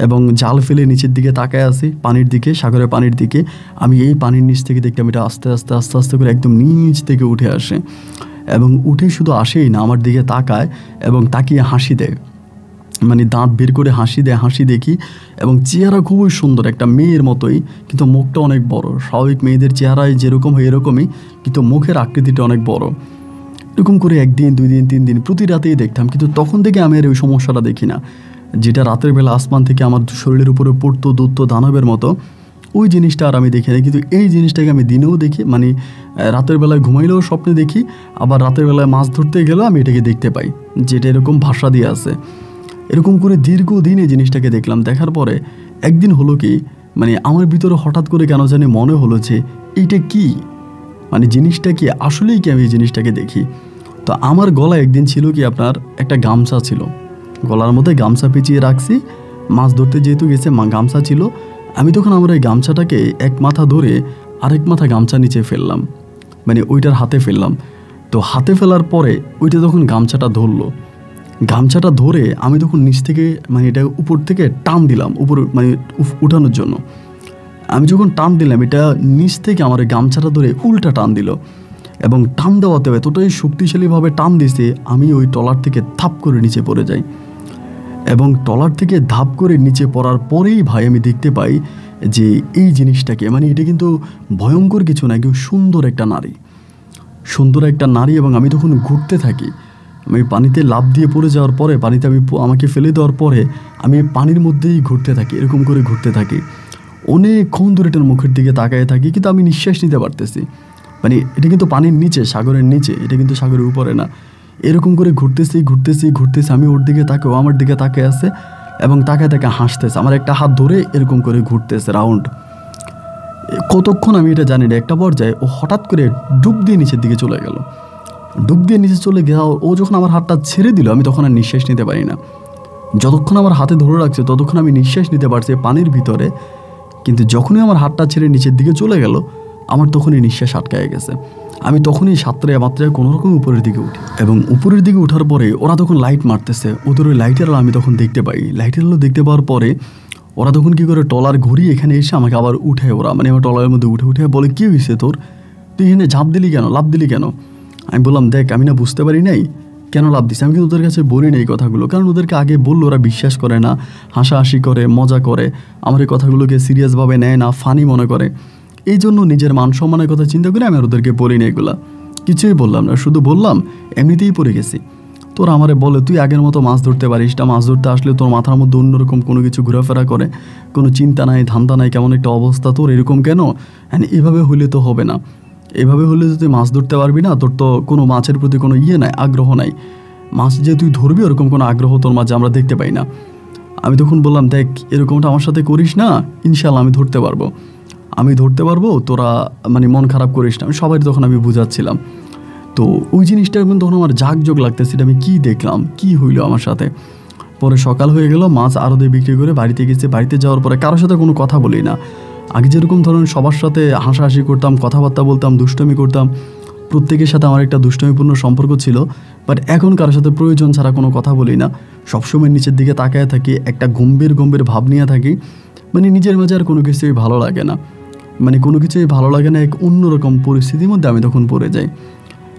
এবং জাল ফেলে নিচের দিকে তাকায় আছি, পানির দিকে, সাগরের পানির দিকে। আমি এই পানির নিচ থেকে দেখতাম এটা আস্তে আস্তে আস্তে আস্তে করে একদম নিচ থেকে উঠে আসে। এবং উঠে শুধু আসেই না, আমার দিকে তাকায় এবং তাকিয়ে হাসি দেয়, মানে দাঁত বের করে হাসি দেয়। হাসি দেখি এবং চেহারা খুবই সুন্দর, একটা মেয়ের মতোই, কিন্তু মুখটা অনেক বড়। স্বাভাবিক মেয়েদের চেহারায় যেরকম হয় এরকমই, কিন্তু মুখের আকৃতিটা অনেক বড়। এরকম করে 1 দিন 2 দিন 3 দিন প্রতি রাতেই দেখতাম। কিন্তু তখন থেকে আমি আর ওই সমস্যাটা দেখি না, যেটা রাতের বেলা আসমান থেকে আমার শরীরের উপরে পড়তো দূত দানবের মতো, ওই জিনিসটা আর আমি দেখি না। কিন্তু এই জিনিসটাকে আমি দিনেও দেখি, মানে রাতের বেলায় ঘুমাইলেও স্বপ্নে দেখি, আবার রাতের বেলায় মাছ ধরতে গেলেও আমি এটাকে দেখতে পাই, যেটা এরকম ভাষা দিয়ে আছে। এরকম করে দীর্ঘদিন এই জিনিসটাকে দেখলাম। দেখার পরে একদিন হলো কি, মানে আমার ভিতরে হঠাৎ করে কেন জানি মনে হলো যে এইটা কি, মানে জিনিসটা কি, আসলেই কি আমি এই জিনিসটাকে দেখি। তো আমার গলায় একদিন ছিল কি আপনার একটা গামছা ছিল, গলার মধ্যে গামছা পেঁচিয়ে রাখছি, মাছ ধরতে যেহেতু গেছে গামছা ছিল। আমি তখন আমার ওই গামছাটাকে এক মাথা ধরে আরেক মাথা গামছা নিচে ফেললাম, মানে ওইটার হাতে ফেললাম। তো হাতে ফেলার পরে ওইটা তখন গামছাটা ধরলো, গামছাটা ধরে আমি তখন নিচ থেকে মানে এটা উপর থেকে টান দিলাম, উপর মানে উঠানোর জন্য। আমি যখন টান দিলাম, এটা নিচ থেকে আমার ওই গামছাটা ধরে উল্টা টান দিল এবং টান দেওয়াতে এতটাই শক্তিশালীভাবে টান দিছে, আমি ওই ট্রলার থেকে ধাপ করে নিচে পড়ে যাই। এবং ট্রলার থেকে ধাপ করে নিচে পড়ার পরেই ভাই আমি দেখতে পাই যে এই জিনিসটাকে, মানে এটা কিন্তু ভয়ঙ্কর কিছু না, কিন্তু সুন্দর একটা নারী, সুন্দর একটা নারী। এবং আমি তখন ঘুরতে থাকি, আমি পানিতে লাফ দিয়ে পড়ে যাওয়ার পরে, পানিতে আমাকে ফেলে দেওয়ার পরে আমি পানির মধ্যেই ঘুরতে থাকি, এরকম করে ঘুরতে থাকি। অনেকক্ষণ ধরে এটার মুখের দিকে তাকায় থাকি, কিন্তু আমি নিঃশ্বাস নিতে পারতেছি। মানে এটা কিন্তু পানির নিচে, সাগরের নিচে, এটা কিন্তু সাগরের উপরে না। এরকম করে ঘুরতেছি ঘুরতেছি ঘুরতেছি, আমি ওর দিকে তাকে, ও আমার দিকে তাকে আছে এবং তাকায় তাকে হাসতেছে, আমার একটা হাত ধরে এরকম করে ঘুরতেছে রাউন্ড। কতক্ষণ আমি এটা জানি না। একটা পর্যায়ে ও হঠাৎ করে ডুব দিয়ে নিচের দিকে চলে গেল। ডুব দিয়ে নিচে চলে গেল, ও যখন আমার হাতটা ছেড়ে দিল, আমি তখন আর নিঃশ্বাস নিতে পারি না। যতক্ষণ আমার হাতে ধরে রাখছে ততক্ষণ আমি নিঃশ্বাস নিতে পারছি পানির ভিতরে, কিন্তু যখনই আমার হাতটা ছেড়ে নিচের দিকে চলে গেল, আমার তখনই নিঃশ্বাস আটকায় গেছে। আমি তখনই সাঁতরে মাত্রায় কোনোরকম উপরের দিকে উঠি, এবং উপরের দিকে ওঠার পরে ওরা তখন লাইট মারতেছে, ওদের ওই লাইটের আলো আমি তখন দেখতে পাই। লাইটের আলো দেখতে পাওয়ার পরে ওরা তখন কী করে টলার ঘুরিয়ে এখানে এসে আমাকে আবার উঠে, ওরা মানে আমার টলারের মধ্যে উঠে বলে, কী হয়েছে তোর, তুই এখানে ঝাঁপ দিলি কেন, লাফ দিলি কেন? আমি বললাম, দেখ আমি না বুঝতে পারি নাই কেন লাভ দিচ্ছে, আমি কিন্তু ওদের কাছে বলি না এই কথাগুলো, কারণ ওদেরকে আগে বললো ওরা বিশ্বাস করে না, হাসাহাসি করে, মজা করে, আমার এই কথাগুলোকে সিরিয়াসভাবে নেয় না, ফানি মনে করে। এই জন্য নিজের মান সম্মানের কথা চিন্তা করে আমি আর ওদেরকে বলি না এগুলা, কিছুই বললাম না, শুধু বললাম এমনিতেই পড়ে গেছি। তোরা আমারে বলে, তুই আগের মতো মাছ ধরতে পারিস না, মাছ ধরতে আসলে তোর মাথার মধ্যে অন্যরকম কোনো কিছু ঘোরাফেরা করে, কোনো চিন্তা নাই, ধান্দা নাই, কেমন একটা অবস্থা তোর, এরকম কেন? হ্যাঁ, এভাবে হইলে তো হবে না, এভাবে হলে যদি মাছ ধরতে পারবি না, তোর তো কোনো মাছের প্রতি কোনো নাই, আগ্রহ নাই, মাছ যে তুই ধরবি ওরকম কোনো আগ্রহ তোর মাঝে আমরা দেখতে পাই না। আমি তখন বললাম, দেখ এরকমটা আমার সাথে করিস না, ইনশাল্লাহ আমি ধরতে পারবো, তোরা মানে মন খারাপ করিস না, সবাই তখন আমি বুঝাচ্ছিলাম। তো ওই জিনিসটা এখন তখন আমার জাগযোগ লাগতেছে, এটা আমি কী দেখলাম, কী হইলো আমার সাথে। পরে সকাল হয়ে গেল, মাছ আড়তে বিক্রি করে বাড়িতে গেছে। বাড়িতে যাওয়ার পরে কারোর সাথে কোনো কথা বলি না। আগে যেরকম ধরুন সবার সাথে হাসাহাসি করতাম, কথাবার্তা বলতাম, দুষ্টমি করতাম, প্রত্যেকের সাথে আমার একটা দুষ্টমিপূর্ণ সম্পর্ক ছিল, বাট এখন কারোর সাথে প্রয়োজন ছাড়া কোনো কথা বলি না। সবসময় নিচের দিকে তাকায় থাকি, একটা গম্ভীর ভাব নিয়ে থাকি, মানে নিজের মাঝে আর কোনো কিছুই ভালো লাগে না, এক অন্যরকম পরিস্থিতির মধ্যে আমি তখন পড়ে যাই।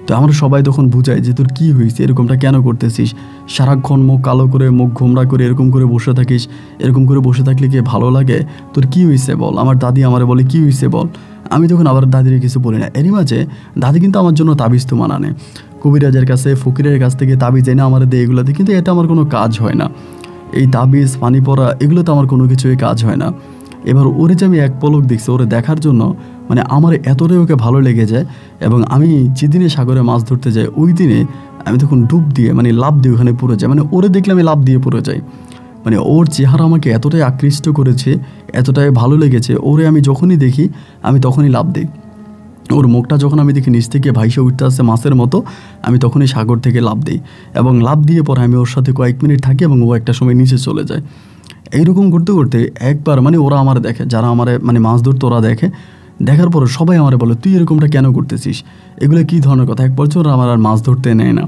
তো আমরা সবাই তখন বুঝাই যে তোর কী হয়েছে, এরকমটা কেন করতেছিস, সারাক্ষণ মুখ কালো করে, মুখ ঘোমরা করে এরকম করে বসে থাকিস, এরকম করে বসে থাকলে কি ভালো লাগে, তোর কী হয়েছে বল। আমার দাদি আমারে বলে, কী হয়েছে বল। আমি তখন আবার দাদির কিছু বলি না। এরই মাঝে দাদি কিন্তু আমার জন্য তাবিজ তো মানানে, কবিরাজের কাছে, ফকিরের কাছ থেকে তাবিজ এনে আমার দেয় এগুলোতে, কিন্তু এটা আমার কোনো কাজ হয় না। এই তাবিজ, পানি পড়া, এগুলোতে আমার কোনো কিছুই কাজ হয় না। এবার ওরে যে আমি এক পলক দেখছি, ওরে দেখার জন্য মানে আমার এতটাই ওকে ভালো লেগে যায়, এবং আমি যেদিনে সাগরে মাছ ধরতে যাই ওই দিনে আমি তখন ডুব দিয়ে মানে লাফ দিয়ে ওখানে পড়ে যাই, মানে ওরে দেখলে আমি লাফ দিয়ে পড়ে যাই। মানে ওর চেহারা আমাকে এতটাই আকৃষ্ট করেছে, এতটাই ভালো লেগেছে, ওরে আমি যখনই দেখি আমি তখনই লাফ দিই। ওর মুখটা যখন আমি দেখি নিচ থেকে ভাইসে উঠতে আসছে মাছের মতো, আমি তখনই সাগর থেকে লাফ দিই, এবং লাফ দিয়ে পরে আমি ওর সাথে কয়েক মিনিট থাকি, এবং ও একটা সময় নিচে চলে যায়। এইরকম করতে করতে একবার মানে ওরা আমার দেখে, যারা আমার মানে মাছ ধরতে ওরা দেখার পরে সবাই আমার বলে, তুই এরকমটা কেন করতেছিস, এগুলো কী ধরনের কথা। এক পর্যন্ত ওরা আমার আর মাছ ধরতে নেয় না,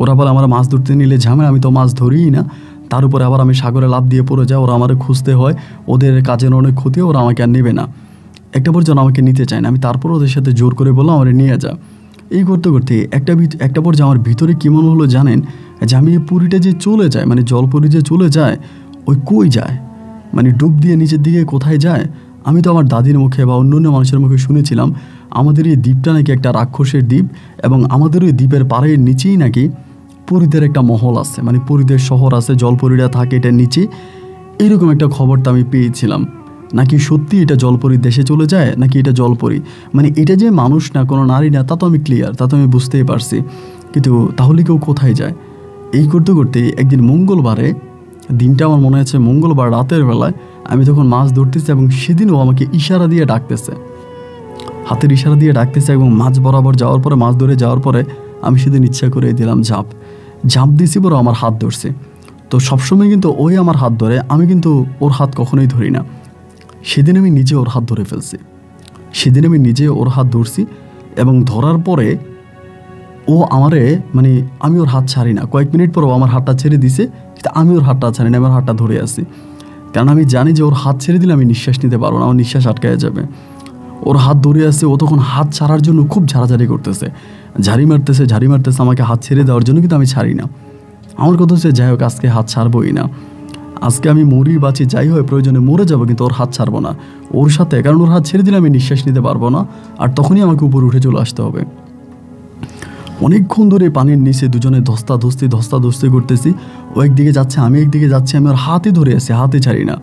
ওরা বলে আমার মাছ ধরতে নিলে ঝামেলা, আমি তো মাছ ধরিই না, তার উপরে আবার আমি সাগরে লাফ দিয়ে পড়ে যাই, ওরা আমার খুঁজতে হয়, ওদের কাজের অনেক ক্ষতি, ওরা আমাকে আর নেবে না। একটা পর্যন্ত আমাকে নিতে চায় না, আমি তারপর ওদের সাথে জোর করে বললাম আমার নিয়ে যা। এই করতে করতে একটা পর্যায়ে আমার ভিতরে কী মনে হলো জানেন, যে আমি এই পুরীটা যে চলে যায়, মানে জলপুরি যে চলে যায়, ওই কই যায়, মানে ডুব দিয়ে নিচের দিকে কোথায় যায়। আমি তো আমার দাদির মুখে বা অন্য অন্য মানুষের মুখে শুনেছিলাম আমাদের এই দ্বীপটা নাকি একটা রাক্ষসের দ্বীপ, এবং আমাদের ওই দ্বীপের পাড়ের নিচেই নাকি পরীদের একটা মহল আছে, মানে পরীদের শহর আছে, জলপরীরা থাকে এটার নিচে। এইরকম একটা খবরটা আমি পেয়েছিলাম। নাকি সত্যি এটা জলপরীর দেশে চলে যায়, নাকি এটা জলপরী, মানে এটা যে মানুষ না, কোনো নারী না, তা তো আমি ক্লিয়ার, তা তো আমি বুঝতেই পারছি, কিন্তু তাহলে কেউ কোথায় যায়। এই করতে করতে একদিন মঙ্গলবারে, দিনটা আমার মনে আছে মঙ্গলবার রাতের বেলায়, আমি তখন মাছ ধরতেছি, এবং সেদিনও আমাকে ইশারা দিয়ে ডাকতেছে, হাতের ইশারা দিয়ে ডাকতেছে, এবং মাছ বরাবর যাওয়ার পরে, মাছ ধরে যাওয়ার পরে আমি সেদিন ইচ্ছা করে দিলাম ঝাঁপ দিয়েছি, বড় আমার হাত ধরছে। তো সবসময় কিন্তু ওই আমার হাত ধরে, আমি কিন্তু ওর হাত কখনোই ধরি না। সেদিন আমি নিজে ওর হাত ধরে ফেলছি, এবং ধরার পরে ও আমারে মানে আমি ওর হাত ছাড়ি না, কয়েক মিনিট পর ও আমার হাতটা ছেড়ে দিছে, কিন্তু আমি ওর হাতটা ছাড়ি না, আমার হাতটা ধরে আছি, কারণ আমি জানি যে ওর হাত ছেড়ে দিলে আমি নিঃশ্বাস নিতে পারবো না, আমার নিঃশ্বাস আটকায় যাবে। ওর হাত ধরে আছে, ও তখন হাত ছাড়ার জন্য খুব ঝাড়াঝাড়ি করতেছে, ঝাড়ি মারতেছে আমাকে হাত ছেড়ে দেওয়ার জন্য, কিন্তু আমি ছাড়ি না। আমার কথা হচ্ছে যাই হোক, আজকে হাত ছাড়বই না, আজকে আমি মরি বাঁচি যাই হয়, প্রয়োজনে মরে যাবো, কিন্তু ওর হাত ছাড়বো না ওর সাথে, কারণ ওর হাত ছেড়ে দিলে আমি নিঃশ্বাস নিতে পারবো না, আর তখনই আমাকে উপরে উঠে চলে আসতে হবে। অনেকক্ষণ ধরে পানির নিচে দুজনে ধস্তাধস্তি করতেছি, ও একদিকে যাচ্ছে, আমি একদিকে যাচ্ছি, আমি ওর হাতে ধরে আছি, হাতে ছাড়ি না।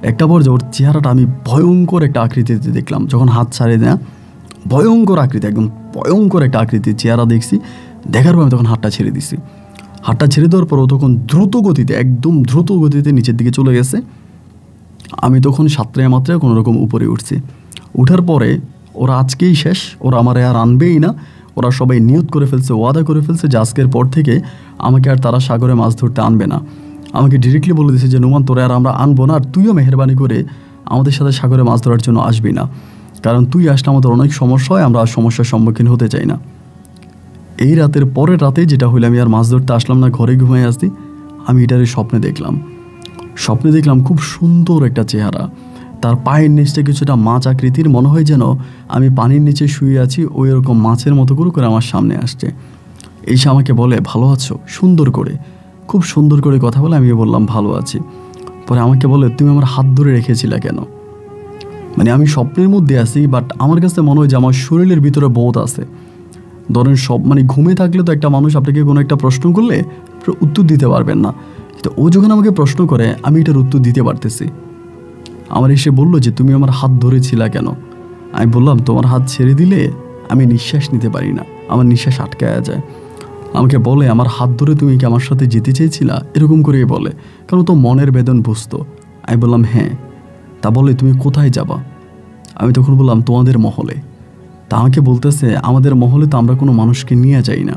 একটা পর্যায়ে ওর চেহারাটা আমি ভয়ঙ্কর একটা আকৃতিতে দেখলাম, যখন হাত ছাড়ে দেয়, ভয়ঙ্কর আকৃতি, একদম ভয়ঙ্কর একটা আকৃতির চেহারা দেখছি। দেখার পর আমি তখন হাতটা ছেড়ে দিছি, হাতটা ছেড়ে দেওয়ার পর ও তখন একদম দ্রুত গতিতে নিচের দিকে চলে গেছে। আমি তখন সাঁতরে কোনো রকম উপরে উঠছি। উঠার পরে ওরা আজকেই শেষ, ওরা আমার আর আনবেই না, ওরা সবাই নিয়ত করে ফেলছে, ওয়াদা করে ফেলছে যে আজকের পর থেকে আমাকে আর তারা সাগরে মাছ ধরতে আনবে না। আমাকে ডিরেক্টলি বলে দিয়েছে যে নোমান তোরা আর আমরা আনবো না, আর তুইও মেহরবানি করে আমাদের সাথে সাগরে মাছ ধরার জন্য আসবি না। কারণ তুই আসলে আমাদের অনেক সমস্যা হয়, আমরা আর সমস্যার সম্মুখীন হতে চাই না। এই রাতের পরের রাতে যেটা হইলে আমি আর মাছ ধরতে আসলাম না, ঘরে ঘুমাই আসছি। আমি এটারে স্বপ্নে দেখলাম খুব সুন্দর একটা চেহারা। তার পায়ের নিচটা কিছুটা মাছ আকৃতির, মনে হয় যেন আমি পানির নিচে শুয়ে আছি, ওই রকম মাছের মতো করে আমার সামনে আসছে। এসে আমাকে বলে, ভালো আছো? খুব সুন্দর করে কথা বলে। আমি বললাম ভালো আছি। পরে আমাকে বলে, তুমি আমার হাত ধরে রেখেছিলে কেন? মানে আমি স্বপ্নের মধ্যে আছি, বাট আমার কাছে মনে হয় যে আমার শরীরের ভিতরে বোধ আছে। ধরেন মানে ঘুমে থাকলে তো একটা মানুষ আপনাকে কোনো একটা প্রশ্ন করলে উত্তর দিতে পারবেন না, তো ও যখন আমাকে প্রশ্ন করে আমি এটার উত্তর দিতে পারতেছি। আমার এসে বললো যে তুমি আমার হাত ধরেছিলা কেন? আমি বললাম, তোমার হাত ছেড়ে দিলে আমি নিঃশ্বাস নিতে পারি না, আমার নিঃশ্বাস আটকায়া যায়। আমাকে বলে, আমার হাত ধরে তুমি কি আমার সাথে যেতে চেয়েছিলা? এরকম করেই বলে, কারণ তো মনের বেদন বুঝতো। আমি বললাম হ্যাঁ। তা বলে, তুমি কোথায় যাবা? আমি তখন বললাম, তোমাদের মহলে। তা আমাকে বলতেছে, আমাদের মহলে তো আমরা কোনো মানুষকে নিয়ে যাই না।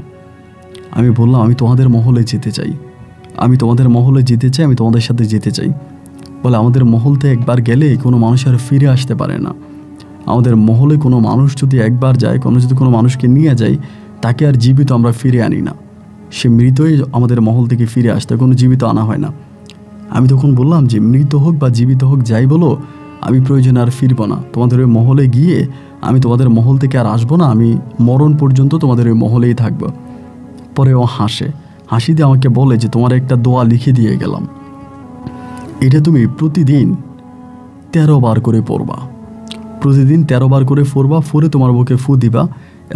আমি বললাম, আমি তোমাদের মহলে যেতে চাই, আমি তোমাদের সাথে যেতে চাই। বলে, আমাদের মহলতে একবার গেলে কোনো মানুষ আর ফিরে আসতে পারে না। আমাদের মহলে কোনো মানুষ যদি একবার যায়, যদি কোনো মানুষকে নিয়ে যায়, তাকে আর জীবিত আমরা ফিরে আনি না। সে মৃতই আমাদের মহল থেকে ফিরে আসতে, কোনো জীবিত আনা হয় না। আমি তখন বললাম যে মৃত হোক বা জীবিত হোক, যাই বলো, আমি প্রয়োজনে আর ফিরবো না। তোমাদের ওই মহলে গিয়ে আমি তোমাদের মহল থেকে আর আসবো না, আমি মরণ পর্যন্ত তোমাদের ওই মহলেই থাকবো। পরে ও হাসি দিয়ে আমাকে বলে যে তোমার একটা দোয়া লিখে দিয়ে গেলাম, এটা তুমি প্রতিদিন 13 বার করে পড়বা। প্রতিদিন 13 বার করে পড়ে তোমার বুকে ফু দিবা,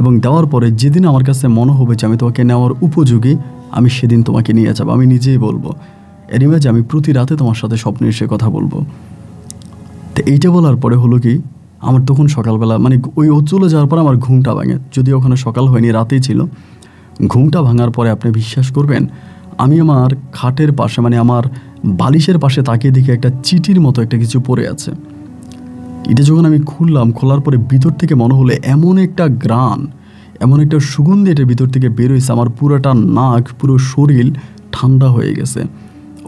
এবং দেওয়ার পরে যেদিন আমার কাছে মনে হবে যে আমি তোমাকে নেওয়ার উপযোগী, আমি সেদিন তোমাকে নিয়ে যাবো। আমি নিজেই বলবো, এর ইমেজ আমি প্রতি রাতে তোমার সাথে স্বপ্নে এসে কথা বলবো। তো এইটা বলার পরে হলো কি, আমার তখন সকালবেলা মানে ওই চলে যাওয়ার পর আমার ঘুমটা ভাঙে, যদিও ওখানে সকাল হয়নি, রাতেই ছিল। ঘুমটা ভাঙার পরে আপনি বিশ্বাস করবেন, আমি আমার খাটের পাশে মানে আমার বালিশের পাশে তাকিয়ে দেখি একটা চিঠির মতো একটা কিছু পড়ে আছে। এটা যখন আমি খোলার পরে ভিতর থেকে মনে হলো এমন একটা গ্রান, এমন একটা সুগন্ধি এটার ভিতর থেকে বের হয়েছে, আমার পুরোটা নাক, পুরো শরীর ঠান্ডা হয়ে গেছে।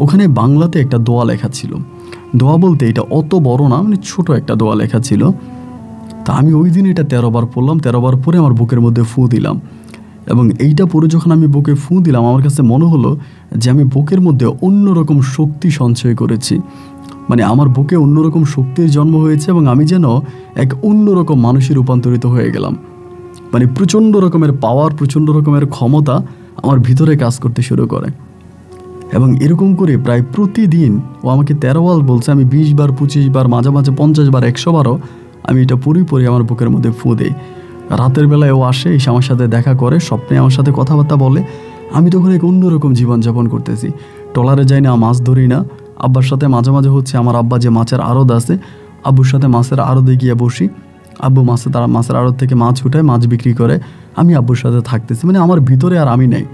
ওখানে বাংলাতে একটা দোয়া লেখা ছিল। দোয়া বলতে এটা অত বড় না, মানে ছোট একটা দোয়া লেখা ছিল। তা আমি ওই দিন এটা 13 বার পড়লাম। 13 বার পরে আমার বুকের মধ্যে ফু দিলাম, এবং এইটা পরে যখন আমি বুকে ফু দিলাম, আমার কাছে মনে হলো যে আমি বুকের মধ্যে অন্যরকম শক্তি সঞ্চয় করেছি। মানে আমার বুকে অন্যরকম শক্তির জন্ম হয়েছে, এবং আমি যেন এক অন্যরকম মানুষে রূপান্তরিত হয়ে গেলাম। মানে প্রচণ্ড রকমের পাওয়ার, প্রচণ্ড রকমের ক্ষমতা আমার ভিতরে কাজ করতে শুরু করে। এবং এরকম করে প্রায় প্রতিদিন ও আমাকে 13 বার বলছে, আমি 20 বার, 25 বার, মাঝে মাঝে 50 বার, 100 বারও আমি এটা পরি আমার বুকের মধ্যে ফু দেই। রাতের বেলায় ও আসে, এসে আমার সাথে দেখা করে, স্বপ্নে আমার সাথে কথাবার্তা বলে। আমি তখন এক অন্যরকম জীবনযাপন করতেছি। ট্রলারে যাই না, মাছ ধরি না। আব্বার সাথে মাঝে মাঝে হচ্ছে, আমার আব্বা যে মাছের আড়ত আছে, আব্বুর সাথে মাছের আড়তে গিয়ে বসি। আব্বু মাছের আড়ত থেকে মাছ উঠায়, মাছ বিক্রি করে, আমি আব্বুর সাথে থাকতেছি। মানে আমার ভিতরে আর আমি নাই।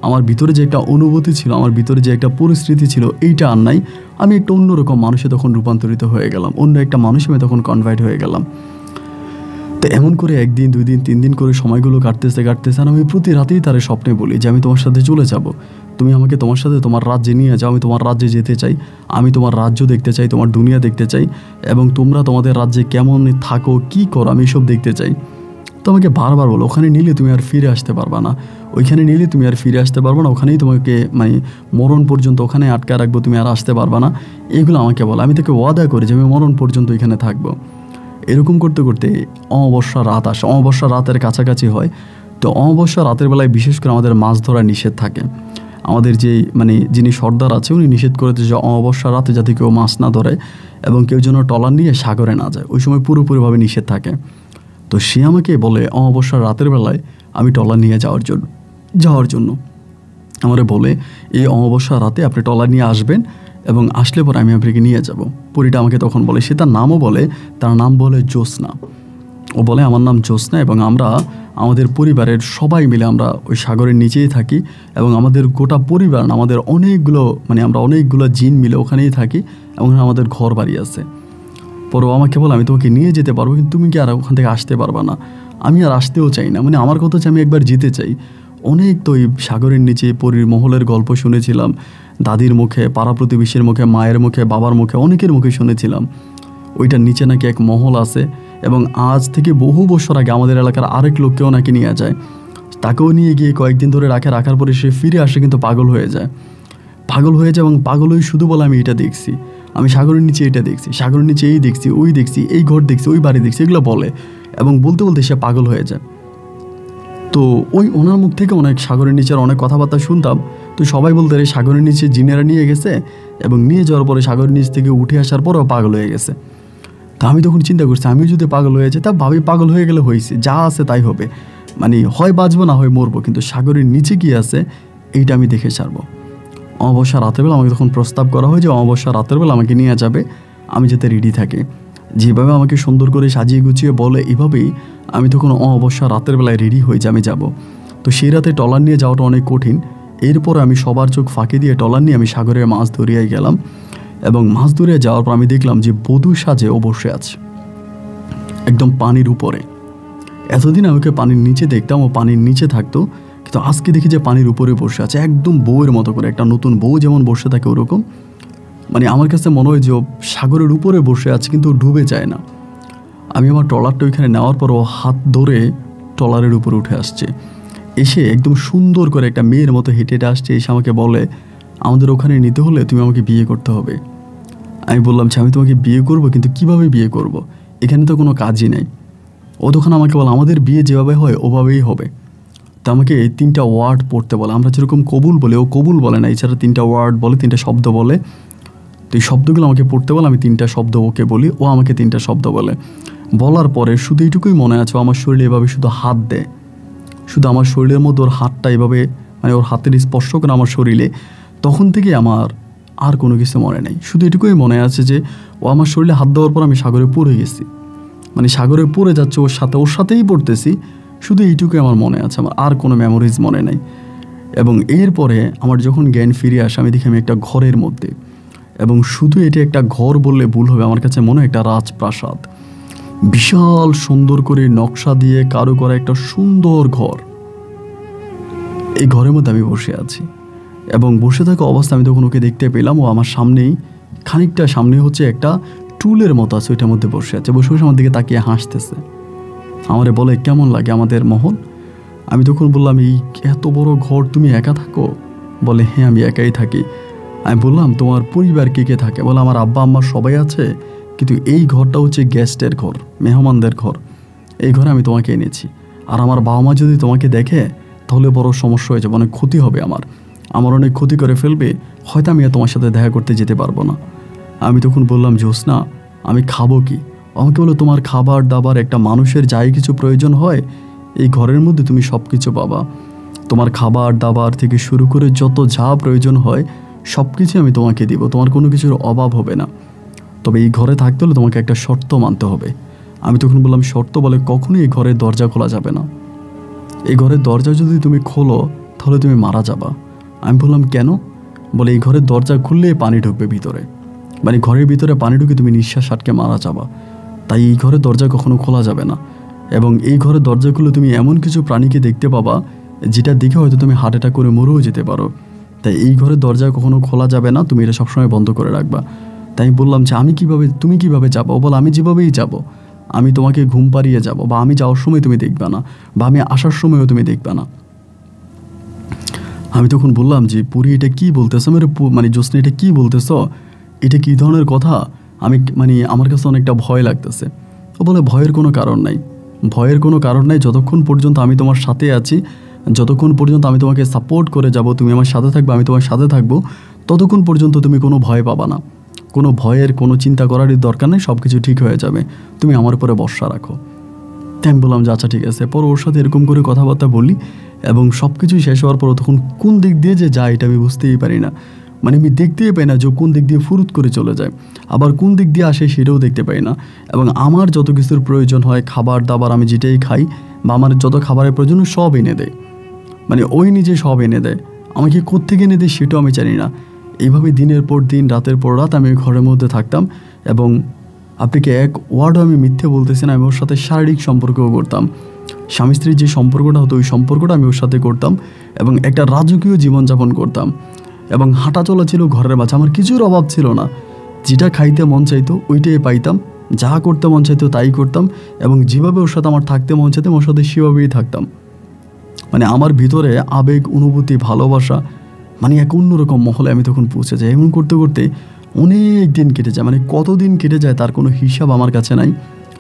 আমার ভিতরে যে একটা অনুভূতি ছিল, আমার ভিতরে যে একটা পরিস্থিতি ছিল, এইটা আর নাই। আমি একটা অন্যরকম মানুষে তখন রূপান্তরিত হয়ে গেলাম, অন্য একটা মানুষ আমি তখন কনভার্ট হয়ে গেলাম। তো এমন করে 1 দিন 2 দিন 3 দিন করে সময়গুলো কাটতেছে। আর আমি প্রতি রাতেই তার স্বপ্নে বলি যে আমি তোমার সাথে চলে যাব, তুমি আমাকে তোমার সাথে তোমার রাজ্যে নিয়ে যাও, আমি তোমার রাজ্যে যেতে চাই, আমি তোমার রাজ্য দেখতে চাই, তোমার দুনিয়া দেখতে চাই, এবং তোমরা তোমাদের রাজ্যে কেমন থাকো, কি করো, আমি সব দেখতে চাই। তো আমাকে বারবার বলো, ওখানে নিলে তুমি আর ফিরে আসতে পারবা না, ওইখানে নিলে তুমি আর ফিরে আসতে পারবা না, ওখানেই তোমাকে মানে মরণ পর্যন্ত ওখানে আটকা রাখবো, তুমি আর আসতে পারবা না। এগুলো আমাকে বলো। আমি তাকে ওয়াদা করি যে আমি মরণ পর্যন্ত ওইখানে থাকবো। এরকম করতে করতে অমাবস্যা রাত আসে। অমাবস্যা রাতের কাছাকাছি হয়। তো অমাবস্যা রাতের বেলায় বিশেষ করে আমাদের মাছ ধরা নিষেধ থাকে। আমাদের যিনি সর্দার আছে, উনি নিষেধ করেছে যে অমাবস্যা রাতে যাতে কেউ মাছ না ধরে, এবং কেউ যেন ট্রলার নিয়ে সাগরে না যায়। ওই সময় পুরোপুরিভাবে নিষেধ থাকে। তো সে আমাকে বলে অমাবস্যা রাতের বেলায় আমি ট্রলার নিয়ে যাওয়ার জন্য আমারে বলে, এই অমাবস্যা রাতে আপনি ট্রলার নিয়ে আসবেন, এবং আসলে পরে আমি আপনাকে নিয়ে যাব। পরীটা আমাকে তখন বলে, সে তার নামও বলে, তার নাম বলে জ্যোৎস্না। ও বলে, আমার নাম জ্যোৎস্না, এবং আমরা আমাদের পরিবারের সবাই মিলে আমরা ওই সাগরের নিচেই থাকি, এবং আমাদের গোটা পরিবার না, আমাদের আমরা অনেকগুলো জিন মিলে ওখানেই থাকি, এবং আমাদের ঘর বাড়ি আছে। পরে আমাকে বলে, আমি তোমাকে নিয়ে যেতে পারবো, কিন্তু তুমি কি আর ওখান থেকে আসতে পারবা না। আমি আর আসতেও চাই না। মানে আমার কথা হচ্ছে আমি একবার যেতে চাই। অনেক তো এই সাগরের নিচে পরীর মহলের গল্প শুনেছিলাম, দাদির মুখে, পাড়া প্রতিবেশীর মুখে, মায়ের মুখে, বাবার মুখে, অনেকের মুখে শুনেছিলাম। ওইটার নিচে নাকি এক মহল আছে, এবং আজ থেকে বহু বছর আগে আমাদের এলাকার আরেক লোককেও নাকি নিয়ে যায়, তাকেও নিয়ে গিয়ে কয়েকদিন ধরে রাখার পরে সে ফিরে আসে কিন্তু পাগল হয়ে যায় এবং পাগল হয়ে শুধু বলে আমি এটা দেখছি, আমি সাগরের নিচে এটা দেখছি, সাগরের নিচে এই দেখছি, ওই দেখছি, এই ঘর দেখছি, ওই বাড়ি দেখছি, এগুলো বলে এবং বলতে বলতে সে পাগল হয়ে যায়। তো ওনার মুখ থেকে অনেক সাগরের নিচের অনেক কথাবার্তা শুনতাম। তো সবাই বলতে রে সাগরের নিচে জিনেরা নিয়ে গেছে এবং নিয়ে যাওয়ার পরে সাগরের নিচ থেকে উঠে আসার পরেও পাগল হয়ে গেছে। তা আমি তখন চিন্তা করছি আমিও যদি পাগল হয়ে যাই, তা ভাবি পাগল হয়ে গেলে হয়েছে, যা আছে তাই হবে, মানে হয় বাঁচবো না হয় মরবো, কিন্তু সাগরের নিচে কি আছে এইটা আমি দেখে ছাড়বো। অমাবস্যা রাতের বেলা আমাকে তখন প্রস্তাব করা হয় যে অমাবস্যা রাতের বেলা আমাকে নিয়ে যাবে, আমি যাতে রেডি থাকি। যেভাবে আমাকে সুন্দর করে সাজিয়ে গুছিয়ে বলে এইভাবেই আমি তখন অমাবস্যা রাতের বেলায় রেডি হয়ে যে আমি যাব। তো সেই রাতে ট্রলার নিয়ে যাওয়াটা অনেক কঠিন। এরপর আমি সবার চোখ ফাঁকি দিয়ে ট্রলার নিয়ে আমি সাগরে মাছ ধরিয়াই গেলাম এবং মাছ ধরিয়ে যাওয়ার পর আমি দেখলাম যে বধূ সাজে ও বসে আছে একদম পানির উপরে। এতদিন আমাকে পানির নিচে দেখতাম, ও পানির নিচে থাকতো, কিন্তু আজকে দেখি যে পানির উপরে বসে আছে একদম বউয়ের মতো করে, একটা নতুন বউ যেমন বসে থাকে ওরকম। মানে আমার কাছে মনে হয় যে ও সাগরের উপরে বসে আছে কিন্তু ডুবে যায় না। আমি আমার ট্রলারটা ওইখানে নেওয়ার পর ও হাত ধরে ট্রলারের উপরে উঠে আসছে, এসে একদম সুন্দর করে একটা মেয়ের মতো হেঁটে হেঁটে আসছে, এসে আমাকে বলে আমাদের ওখানে নিতে হলে তুমি আমাকে বিয়ে করতে হবে। আমি বললাম যে আমি তোমাকে বিয়ে করব, কিন্তু কিভাবে বিয়ে করব, এখানে তো কোনো কাজই নেই। ও তখন আমাকে বলে আমাদের বিয়ে যেভাবে হয় ওভাবেই হবে। তো আমাকে এই 3টা ওয়ার্ড পড়তে বলে, আমরা যেরকম কবুল বলে ও কবুল বলে না, এছাড়া 3টা ওয়ার্ড বলে, 3টা শব্দ বলে। তো এই শব্দগুলো আমাকে পড়তে বলে, আমি 3টা শব্দ ওকে বলি, ও আমাকে 3টা শব্দ বলে। বলার পরে শুধু এইটুকুই মনে আছে, আমার শরীরে এভাবে শুধু হাত দেয়, শুধু আমার শরীরের মধ্যে ওর হাতটা এভাবে, মানে ওর হাতের স্পর্শ করে আমার শরীরে। তখন থেকে আমার আর কোনো কিছু মনে নেই, শুধু এটুকুই মনে আছে যে ও আমার শরীরে হাত দেওয়ার পর আমি সাগরে পড়ে গেছি, মানে সাগরে পড়ে যাচ্ছে ওর সাথেই পড়তেছি, শুধু এইটুকুই আমার মনে আছে, আমার আর কোনো মেমোরিজ মনে নেই। এবং এরপরে আমার যখন জ্ঞান ফিরে আসে আমি দেখি আমি একটা ঘরের মধ্যে, এবং শুধু এটি একটা ঘর বললে ভুল হবে, আমার কাছে মনে হয় একটা রাজপ্রাসাদ, বিশাল সুন্দর করে নকশা দিয়ে কারো করা একটা সুন্দর ঘর। এই ঘরের মধ্যে আমি বসে আছি এবং বসে থাকা অবস্থা আমি তখন ওকে দেখতে পেলাম, ও আমার সামনেই, খানিকটা সামনে হচ্ছে একটা টুলের মতো আছে, ওইটার মধ্যে বসে আছে, বসে বসে আমার দিকে তাকিয়ে হাসতেছে। আমারে বলে কেমন লাগে আমাদের মহল। আমি তখন বললাম এই এত বড় ঘর তুমি একা থাকো? বলে হ্যাঁ আমি একাই থাকি। আমি বললাম তোমার পরিবার কে কে থাকে? বলে আমার আব্বা আম্মা সবাই আছে, কিন্তু এই ঘরটা হচ্ছে গেস্টের ঘর, মেহমানদের ঘর, এই ঘরে আমি তোমাকে এনেছি। আর আমার বাবা মা যদি তোমাকে দেখে তাহলে বড় সমস্যা হয়ে যাবে, অনেক ক্ষতি হবে, আমার অনেক ক্ষতি করে ফেলবে, হয়তো আমি তোমার সাথে দেখা করতে যেতে পারবো না। আমি তখন বললাম জোসনা আমি খাবো কি? আমাকে বলো তোমার খাবার দাবার, একটা মানুষের যাই কিছু প্রয়োজন হয় এই ঘরের মধ্যে তুমি সব কিছু পাবা, তোমার খাবার দাবার থেকে শুরু করে যত যা প্রয়োজন হয় সব কিছু আমি তোমাকে দিব, তোমার কোনো কিছুর অভাব হবে না। তবে এই ঘরে থাকতে হলে তোমাকে একটা শর্ত মানতে হবে। আমি তখন বললাম শর্ত? বলে কখনোই এই ঘরের দরজা খোলা যাবে না, এই ঘরের দরজা যদি তুমি খোলো তাহলে তুমি মারা যাবা। আমি বললাম কেন? বলে এই ঘরের দরজা খুললে পানি ঢুকবে ভিতরে, মানে ঘরের ভিতরে পানি ঢুকে তুমি নিঃশ্বাস আটকে মারা যাবা, তাই এই ঘরের দরজা কখনো খোলা যাবে না। এবং এই ঘরের দরজা খুলে তুমি এমন কিছু প্রাণীকে দেখতে পাবা যেটা দেখে হয়তো তুমি হার্ট অ্যাটাক করে মরেও যেতে পারো, তাই এই ঘরের দরজা কখনো খোলা যাবে না, তুমি এটা সবসময় বন্ধ করে রাখবা। তাই আমি বললাম যে আমি কিভাবে, তুমি কিভাবে যাবো? বল আমি যেভাবেই যাব, আমি তোমাকে ঘুম পাড়িয়ে যাব, বা আমি যাওয়ার সময় তুমি দেখবে না, বা আমি আসার সময়ও তুমি দেখবে না। আমি তখন বললাম যে পুরি এটা কী বলতেছ, মানে জোসনা এটা কী বলতেছ, এটা কী ধরনের কথা? আমি আমার কাছে অনেকটা ভয় লাগতেছে। ও বলে ভয়ের কোনো কারণ নাই, ভয়ের কোনো কারণ নাই, যতক্ষণ পর্যন্ত আমি তোমার সাথে আছি, যতক্ষণ পর্যন্ত আমি তোমাকে সাপোর্ট করে যাব, তুমি আমার সাথে থাকবে, আমি তোমার সাথে থাকবো, ততক্ষণ পর্যন্ত তুমি কোনো ভয় পাবা না, কোনো ভয়ের কোনো চিন্তা করারই দরকার নেই, সব কিছু ঠিক হয়ে যাবে, তুমি আমার উপরে ভরসা রাখো। তাই আমি বললাম যে আচ্ছা ঠিক আছে। পর ওর সাথে এরকম করে কথাবার্তা বলি এবং সব কিছু শেষ হওয়ার পর তখন কোন দিক দিয়ে যে যায় এটা আমি বুঝতেই পারি না, মানে আমি দেখতেই পাই না যে কোন দিক দিয়ে ফুরুত করে চলে যায়, আবার কোন দিক দিয়ে আসে সেটাও দেখতে পাই না। এবং আমার যত কিছুর প্রয়োজন হয়, খাবার দাবার আমি যেটাই খাই বা আমার যত খাবারের প্রয়োজন সব এনে দেয়, মানে ওই নিজে সব এনে দেয়, আমাকে কোত্থেকে এনে দেয় সেটাও আমি জানি না। এইভাবে দিনের পর দিন, রাতের পর রাত আমি ওই ঘরের মধ্যে থাকতাম। এবং আপনাকে এক ওয়ার্ডও আমি মিথ্যে বলতেছি না, আমি ওর সাথে শারীরিক সম্পর্কও করতাম, স্বামী স্ত্রীর যে সম্পর্কটা হতো ওই সম্পর্কটা আমি ওর সাথে করতাম, এবং একটা রাজকীয় জীবনযাপন করতাম, এবং হাঁটা চলা ছিল ঘরের মাঝে, আমার কিছুর অভাব ছিল না, যেটা খাইতে মন চাইতো ওইটাই পাইতাম, যা করতে মন চাইতো তাই করতাম, এবং যেভাবে ওর সাথে আমার থাকতে মন চাইতো ওর সাথে সেভাবেই থাকতাম। মানে আমার ভিতরে আবেগ, অনুভূতি, ভালোবাসা মানে এক অন্যরকম মহলে আমি তখন পৌঁছে যাই। এমন করতে করতে অনেক দিন কেটে যায়, মানে কতদিন কেটে যায় তার কোনো হিসাব আমার কাছে নাই।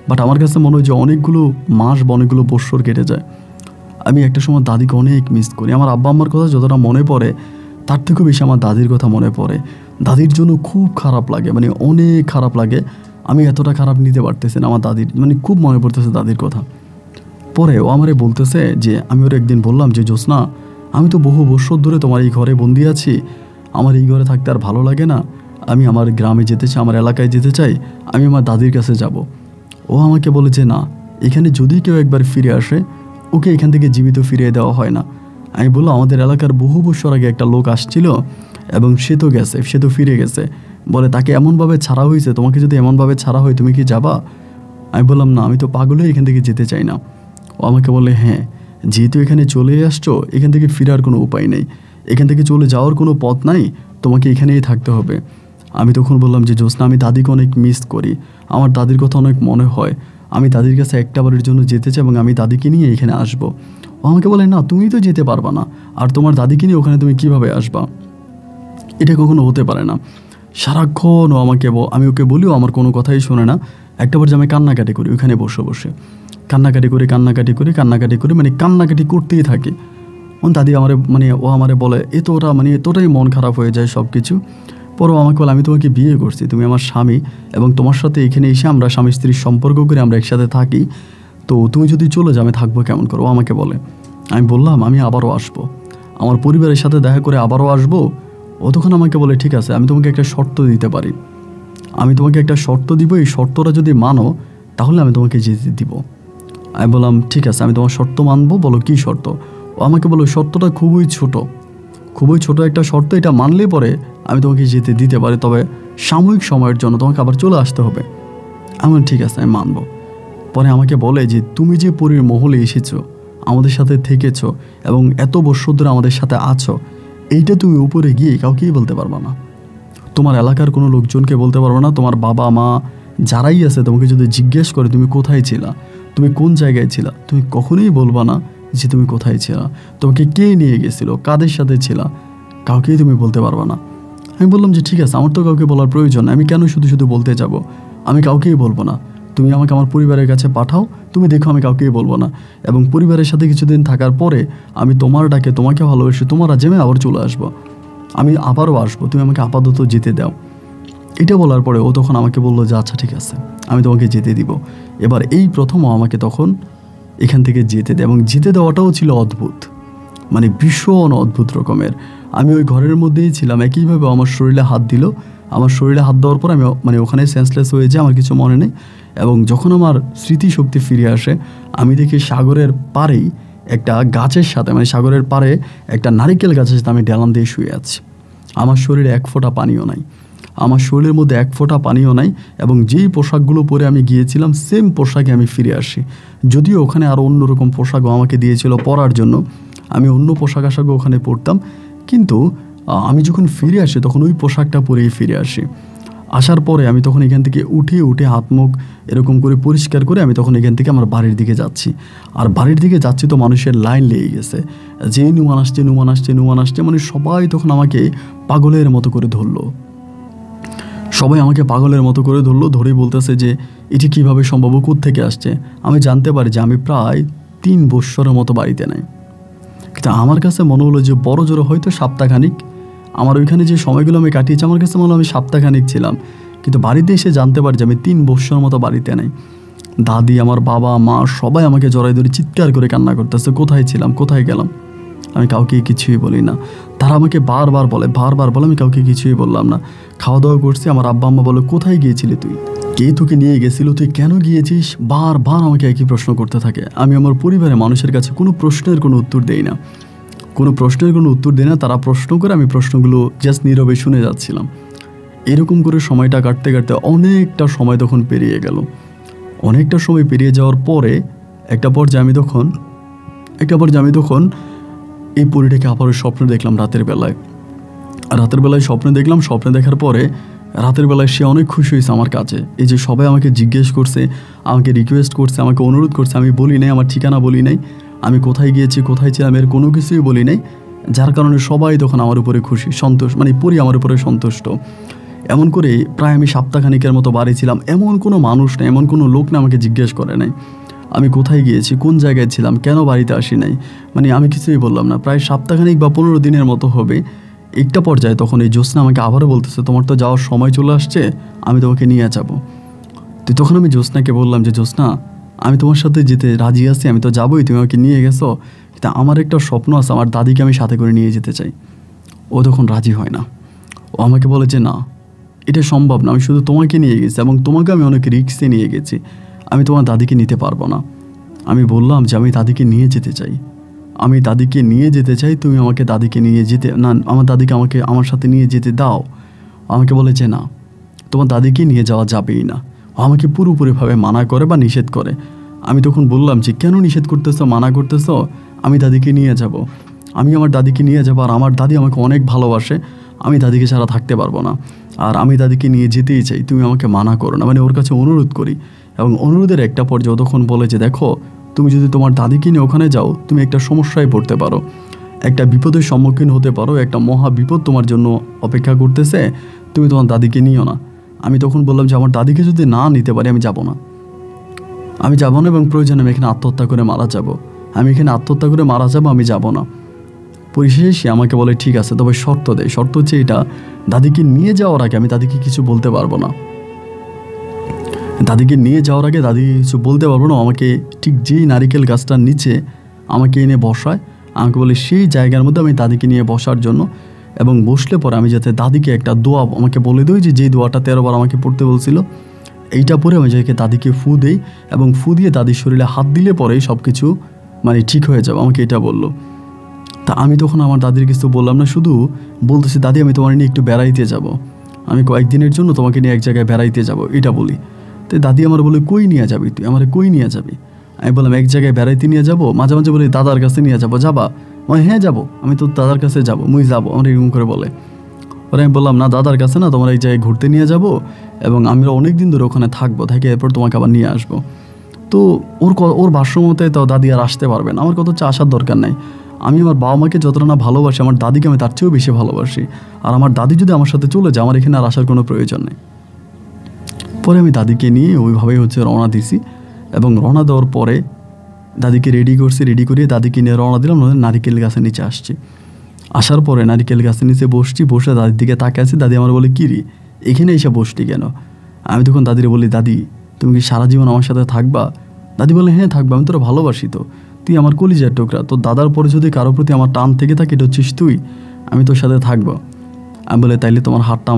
বাট আমার কাছে মনে হয় যে অনেকগুলো মাস বা অনেকগুলো বৎসর কেটে যায়। আমি একটা সময় দাদিকে অনেক মিস করি। আমার আব্বা আম্মার কথা যতটা মনে পড়ে তার থেকেও বেশি আমার দাদির কথা মনে পড়ে। দাদির জন্য খুব খারাপ লাগে, মানে অনেক খারাপ লাগে। আমি এতটা খারাপ নিতে পারতেছি না আমার দাদির, মানে খুব মনে পড়তেছে দাদির কথা। পরে ও আমারে বলতেছে যে, আমি ওর একদিন বললাম যে, জ্যোৎস্না, আমি তো বহু বছর ধরে তোমার এই ঘরে বন্দি আছি, আমার এই ঘরে থাকতে আর ভালো লাগে না, আমি আমার গ্রামে যেতে চাই, আমার এলাকায় যেতে চাই, আমি আমার দাদির কাছে যাব। ও আমাকে বলে যে না, এখানে যদি কেউ একবার ফিরে আসে ওকে এখান থেকে জীবিত ফিরিয়ে দেওয়া হয় না। আমি বললাম, আমাদের এলাকার বহু বছর আগে একটা লোক আসছিল এবং সে তো গেছে, সে তো ফিরে গেছে, বলে তাকে এমনভাবে ছাড়া হয়েছে, তোমাকে যদি এমনভাবে ছাড়া হয় তুমি কি যাবা? আমি বললাম না, আমি তো পাগল হয়ে এখান থেকে যেতে চাই না। ও আমাকে বলে, হ্যাঁ, যেহেতু এখানে চলে আসছো এখান থেকে ফেরার কোনো উপায় নেই, এখান থেকে চলে যাওয়ার কোনো পথ নাই, তোমাকে এখানেই থাকতে হবে। আমি তখন বললাম যে, জ্যোৎস্না, আমি দাদিকে অনেক মিস করি, আমার দাদির কথা অনেক মনে হয়, আমি দাদির কাছে একটা বারের জন্য যেতে চাই এবং আমি দাদিকে নিয়ে এখানে আসবো। ও আমাকে বলে, না, তুমি তো যেতে পারবা না, আর তোমার দাদিকে নিয়ে ওখানে তুমি কিভাবে আসবা? এটা কখনো হতে পারে না। সারাক্ষণ ও আমাকে আমি ওকে বলিও আমার কোনো কথাই শোনে না। একটা বার যে আমি কান্নাকাটি করি ওইখানে বসে বসে, কান্নাকাটি করে মানে কান্নাকাটি করতেই থাকে। দাদি আমারে ও আমারে বলে, এতটাই মন খারাপ হয়ে যায় সব কিছু। পরে আমাকে বলে, আমি তোমাকে বিয়ে করছি, তুমি আমার স্বামী, এবং তোমার সাথে এখানে এসে আমরা স্বামী স্ত্রীর সম্পর্ক করে আমরা একসাথে থাকি, তো তুমি যদি চলে যাও আমি থাকবো কেমন করো? আমাকে বলে। আমি বললাম, আমি আবারও আসবো, আমার পরিবারের সাথে দেখা করে আবারও আসবো। ও তখন আমাকে বলে, ঠিক আছে, আমি তোমাকে একটা শর্ত দিতে পারি, আমি তোমাকে একটা শর্ত দিব, এই শর্তটা যদি মানো তাহলে আমি তোমাকে যেতে দিব। আমি বললাম, ঠিক আছে, আমি তোমার শর্ত মানবো, বলো কী শর্ত? ও আমাকে বলো, শর্তটা খুবই ছোট একটা শর্ত, এটা মানলে পরে আমি তোমাকে যেতে দিতে পারি, তবে সাময়িক সময়ের জন্য তোমাকে আবার চলে আসতে হবে। আমি বললাম, ঠিক আছে, আমি মানবো। পরে আমাকে বলে যে, তুমি যে পরীর মহলে এসেছো, আমাদের সাথে থেকেছো এবং এত বছর ধরে আমাদের সাথে আছো, এইটা তুমি উপরে গিয়ে কাউকেই বলতে পারবা না, তোমার এলাকার কোনো লোকজনকে বলতে পারবো না, তোমার বাবা মা যারাই আছে তোমাকে যদি জিজ্ঞেস করে তুমি কোথায় ছিলা, তুমি কোন জায়গায় ছিলা, তুমি কখনোই বলবা না যে তুমি কোথায় ছিলা, তোমাকে কে নিয়ে গেছিলো, কাদের সাথে ছিলা, কাউকেই তুমি বলতে পারবা না। আমি বললাম যে, ঠিক আছে, আমার তো কাউকে বলার প্রয়োজন নেই, আমি কেন শুধু শুধু বলতে যাব, আমি কাউকেই বলবো না, তুমি আমাকে আমার পরিবারের কাছে পাঠাও, তুমি দেখো আমি কাউকেই বলবো না, এবং পরিবারের সাথে কিছুদিন থাকার পরে আমি তোমার ডাকে তোমাকে ভালোবেসে তোমার রাজ্যে আবার চলে আসবো, আমি আবারও আসবো, তুমি আমাকে আপাতত যেতে দাও। এটা বলার পরে ও তখন আমাকে বললো যে, আচ্ছা ঠিক আছে, আমি তোমাকে যেতে দিব। এবার এই প্রথম ও আমাকে তখন এখান থেকে যেতে দেয়, এবং যেতে দেওয়াটাও ছিল অদ্ভুত, মানে ভীষণ অদ্ভুত রকমের। আমি ওই ঘরের মধ্যেই ছিলাম, একইভাবে আমার শরীরে হাত দিল, আমার শরীরে হাত দেওয়ার পর আমি ওখানে সেন্সলেস হয়ে যাই, আমার কিছু মনে নেই। এবং যখন আমার স্মৃতিশক্তি ফিরে আসে, আমি দেখি সাগরের পাড়েই একটা গাছের সাথে, সাগরের পাড়ে একটা নারিকেল গাছের সাথে আমি ডেলান দিয়ে শুয়ে আছি। আমার শরীরে এক ফোঁটা পানিও নাই, আমার শরীরের মধ্যে এক ফোঁটা পানিও নাই, এবং যেই পোশাকগুলো পরে আমি গিয়েছিলাম সেম পোশাকে আমি ফিরে আসি। যদিও ওখানে আরও অন্যরকম পোশাকও আমাকে দিয়েছিল পরার জন্য, আমি অন্য পোশাক আশাকও ওখানে পরতাম, কিন্তু আমি যখন ফিরে আসি তখন ওই পোশাকটা পরেই ফিরে আসি। আসার পরে আমি তখন এখান থেকে উঠে হাত মুখ এরকম করে পরিষ্কার করে আমি তখন এখান থেকে আমার বাড়ির দিকে যাচ্ছি। আর বাড়ির দিকে যাচ্ছি তো মানুষের লাইন লেগে গেছে, যে নুমান আসছে, মানে সবাই তখন আমাকে পাগলের মতো করে ধরলো, ধরে বলতেছে যে এটি কীভাবে সম্ভব, কোত্থেকে আসছে। আমি জানতে পারি যে আমি প্রায় 3 বৎসরের মতো বাড়িতে নাই, কিন্তু আমার কাছে মনে হলো যে বড় জোরে হয়তো সপ্তাহখানিক, আমার ওইখানে যে সময়গুলো আমি কাটিয়েছি আমার কাছে মনে হলো আমি সপ্তাহখানিক ছিলাম, কিন্তু বাড়িতে এসে জানতে পারি যে আমি 3 বৎসরের মতো বাড়িতে নাই। দাদি, আমার বাবা মা সবাই আমাকে জড়াই ধরে চিৎকার করে কান্না করতেছে, কোথায় ছিলাম, কোথায় গেলাম। আমি কাউকে কিছুই বলি না, তারা আমাকে বারবার বলে, আমি কাউকে কিছুই বললাম না। খাওয়া দাওয়া করছি, আমার আব্বা আম্মা বলে, কোথায় গিয়েছিলি তুই, কে তোকে নিয়ে গেছিল, তুই কেন গিয়েছিস, বারবার আমাকে একই প্রশ্ন করতে থাকে। আমি আমার পরিবারের মানুষের কাছে কোনো প্রশ্নের কোনো উত্তর দেই না, তারা প্রশ্ন করে আমি প্রশ্নগুলো জাস্ট নীরবে শুনে যাচ্ছিলাম। এরকম করে সময়টা কাটতে কাটতে অনেকটা সময় তখন পেরিয়ে গেল। অনেকটা সময় পেরিয়ে যাওয়ার পরে একটা পর্যায়ে আমি তখন এই পরিটাকে আবারও স্বপ্নে দেখলাম রাতের বেলায় স্বপ্নে দেখার পরে রাতের বেলায় সে অনেক খুশি হয়েছে আমার কাছে। এই যে সবাই আমাকে জিজ্ঞেস করছে, আমাকে রিকোয়েস্ট করছে, আমাকে অনুরোধ করছে, আমি বলি নাই, আমার ঠিকানা বলি নাই, আমি কোথায় গিয়েছি, কোথায় ছিলাম, এর কোনো কিছুই বলি নাই। যার কারণে সবাই তখন আমার উপরে খুশি, সন্তোষ, মানে পরি আমার উপরে সন্তুষ্ট। এমন করে প্রায় আমি সপ্তাহখানিকের মতো বাড়ি ছিলাম। এমন কোনো মানুষ নেই, এমন কোনো লোক না আমাকে জিজ্ঞেস করে নাই আমি কোথায় গিয়েছি, কোন জায়গায় ছিলাম, কেন বাড়িতে আসি নাই। মানে আমি কিছুই বললাম না। প্রায় সপ্তাহখানিক বা 15 দিনের মতো হবে। একটা পর্যায়ে তখন এই জ্যোৎস্না আমাকে আবারও বলতেছে, তোমার তো যাওয়ার সময় চলে আসছে, আমি তোমাকে নিয়ে যাবো। তো তখন আমি জ্যোৎস্নাকে বললাম যে, জ্যোৎস্না, আমি তোমার সাথে যেতে রাজি আছি, আমি তো যাবোই, তুমি আমাকে নিয়ে গেছো, কিন্তু আমার একটা স্বপ্ন আছে, আমার দাদিকে আমি সাথে করে নিয়ে যেতে চাই। ও তখন রাজি হয় না। ও আমাকে বলে যে, না, এটা সম্ভব না, আমি শুধু তোমাকে নিয়ে গেছি এবং তোমাকে আমি অনেক রিস্কে নিয়ে গেছি, আমি তোমার দাদিকে নিতে পারবো না। আমি বললাম যে, আমি দাদিকে নিয়ে যেতে চাই, আমি দাদিকে নিয়ে যেতে চাই, তুমি আমাকে দাদিকে নিয়ে যেতে, না, আমার দাদিকে আমাকে আমার সাথে নিয়ে যেতে দাও। আমাকে বলে যে, না, তোমার দাদিকে নিয়ে যাওয়া যাবেই না। ও আমাকে পুরোপুরিভাবে মানা করে বা নিষেধ করে। আমি তখন বললাম যে, কেন নিষেধ করতেছো, মানা করতেছো? আমি দাদিকে নিয়ে যাব, আমি আমার দাদিকে নিয়ে যাবো, আর আমার দাদি আমাকে অনেক ভালোবাসে, আমি দাদিকে ছাড়া থাকতে পারবো না, আর আমি দাদিকে নিয়ে যেতেই চাই, তুমি আমাকে মানা করো না। মানে ওর কাছে অনুরোধ করি, এবং অনুরোধের একটা পর্যায়ে তখন বলে যে, দেখো, তুমি যদি তোমার দাদিকে নিয়ে ওখানে যাও, তুমি একটা সমস্যায় পড়তে পারো, একটা বিপদের সম্মুখীন হতে পারো, একটা মহা বিপদ তোমার জন্য অপেক্ষা করতেছে, তুমি তোমার দাদিকে নিও না। আমি তখন বললাম যে, আমার দাদিকে যদি না নিতে পারি, আমি যাব না, আমি যাব না, এবং প্রয়োজনে আমি এখানে আত্মহত্যা করে মারা যাব, আমি এখানে আত্মহত্যা করে মারা যাবো, আমি যাব না। পরিশেষে সে আমাকে বলে, ঠিক আছে, তবে শর্ত দেয়। শর্ত হচ্ছে এটা, দাদিকে নিয়ে যাওয়ার আগে আমি দাদিকে কিছু বলতে পারবো না, দাদিকে নিয়ে যাওয়ার আগে দাদিকে কিছু বলতে পারবো না। আমাকে ঠিক যেই নারিকেল গাছটার নিচে আমাকে এনে বসায়, আমাকে বলে সেই জায়গার মধ্যে আমি দাদিকে নিয়ে বসার জন্য, এবং বসলে পরে আমি যাতে দাদিকে একটা দোয়া আমাকে বলে দিই, যে যেই দোয়াটা 13 বার আমাকে পড়তে বলছিল, এইটা পরে আমি যাকে দাদিকে ফু দেই, এবং ফু দিয়ে দাদির শরীরে হাত দিলে পরেই সব কিছু মানে ঠিক হয়ে যাবে, আমাকে এটা বললো। তা আমি তখন আমার দাদির কিছু বললাম না, শুধু বলতেছি, দাদি, আমি তোমার নিয়ে একটু বেড়াইতে যাব, আমি কয়েকদিনের জন্য তোমাকে নিয়ে এক জায়গায় বেড়াইতে যাব, এটা বলি। তো দাদি আমার বলে, কই নিয়ে যাবি তুই, আমার কই নিয়ে যাবি? আমি বললাম, এক জায়গায় বেড়াইতে নিয়ে যাব। মাঝে মাঝে বলি, দাদার কাছে নিয়ে যাবো, যাবা? মানে, হ্যাঁ যাবো, আমি তো দাদার কাছে যাবো, মুই যাবো, আমার এরকম করে বলে। পরে আমি বললাম, না, দাদার কাছে না, তোমার এই জায়গায় ঘুরতে নিয়ে যাব, এবং আমরা অনেক দিন ধরে ওখানে থাকবো, থেকে এরপর তোমাকে আবার নিয়ে আসবো। তো ওর ভাষ্য মতে তো দাদি আর আসতে পারবে না। আমার কথা হচ্ছে, আসার দরকার নাই, আমি আমার বাবা মাকে যতটা না ভালোবাসি, আমার দাদিকে আমি তার চেয়েও বেশি ভালোবাসি, আর আমার দাদি যদি আমার সাথে চলে যায়, আমার এখানে আর আসার কোনো প্রয়োজন নেই। পরে আমি দাদিকে নিয়ে ওইভাবেই রওনা দিছি, এবং রওনা দেওয়ার পরে দাদিকে রেডি করছি, রেডি করিয়ে দাদিকে নিয়ে রওনা দিলাম, নারিকেল গাছের নিচে আসছি। আসার পরে নারিকেল গাছের নিচে বসছি, বসে দাদির দিকে তাকিয়ে আছি। দাদি আমার বলে, কী রে, এখানে এসে বসলি কেন? আমি তখন দাদির বলি, দাদি, তুমি কি সারা জীবন আমার সাথে থাকবা? দাদি বলে, হ্যাঁ থাকবা, আমি তোরা ভালোবাসি, তো তুই আমার কলিজার টুকরা, তোর দাদার পরে যদি কারোর প্রতি আমার টান থেকে থাকে, এটা হচ্ছিস তুই, আমি তোর সাথে থাকবো। আমি বলে, তাইলে তোমার হাতটা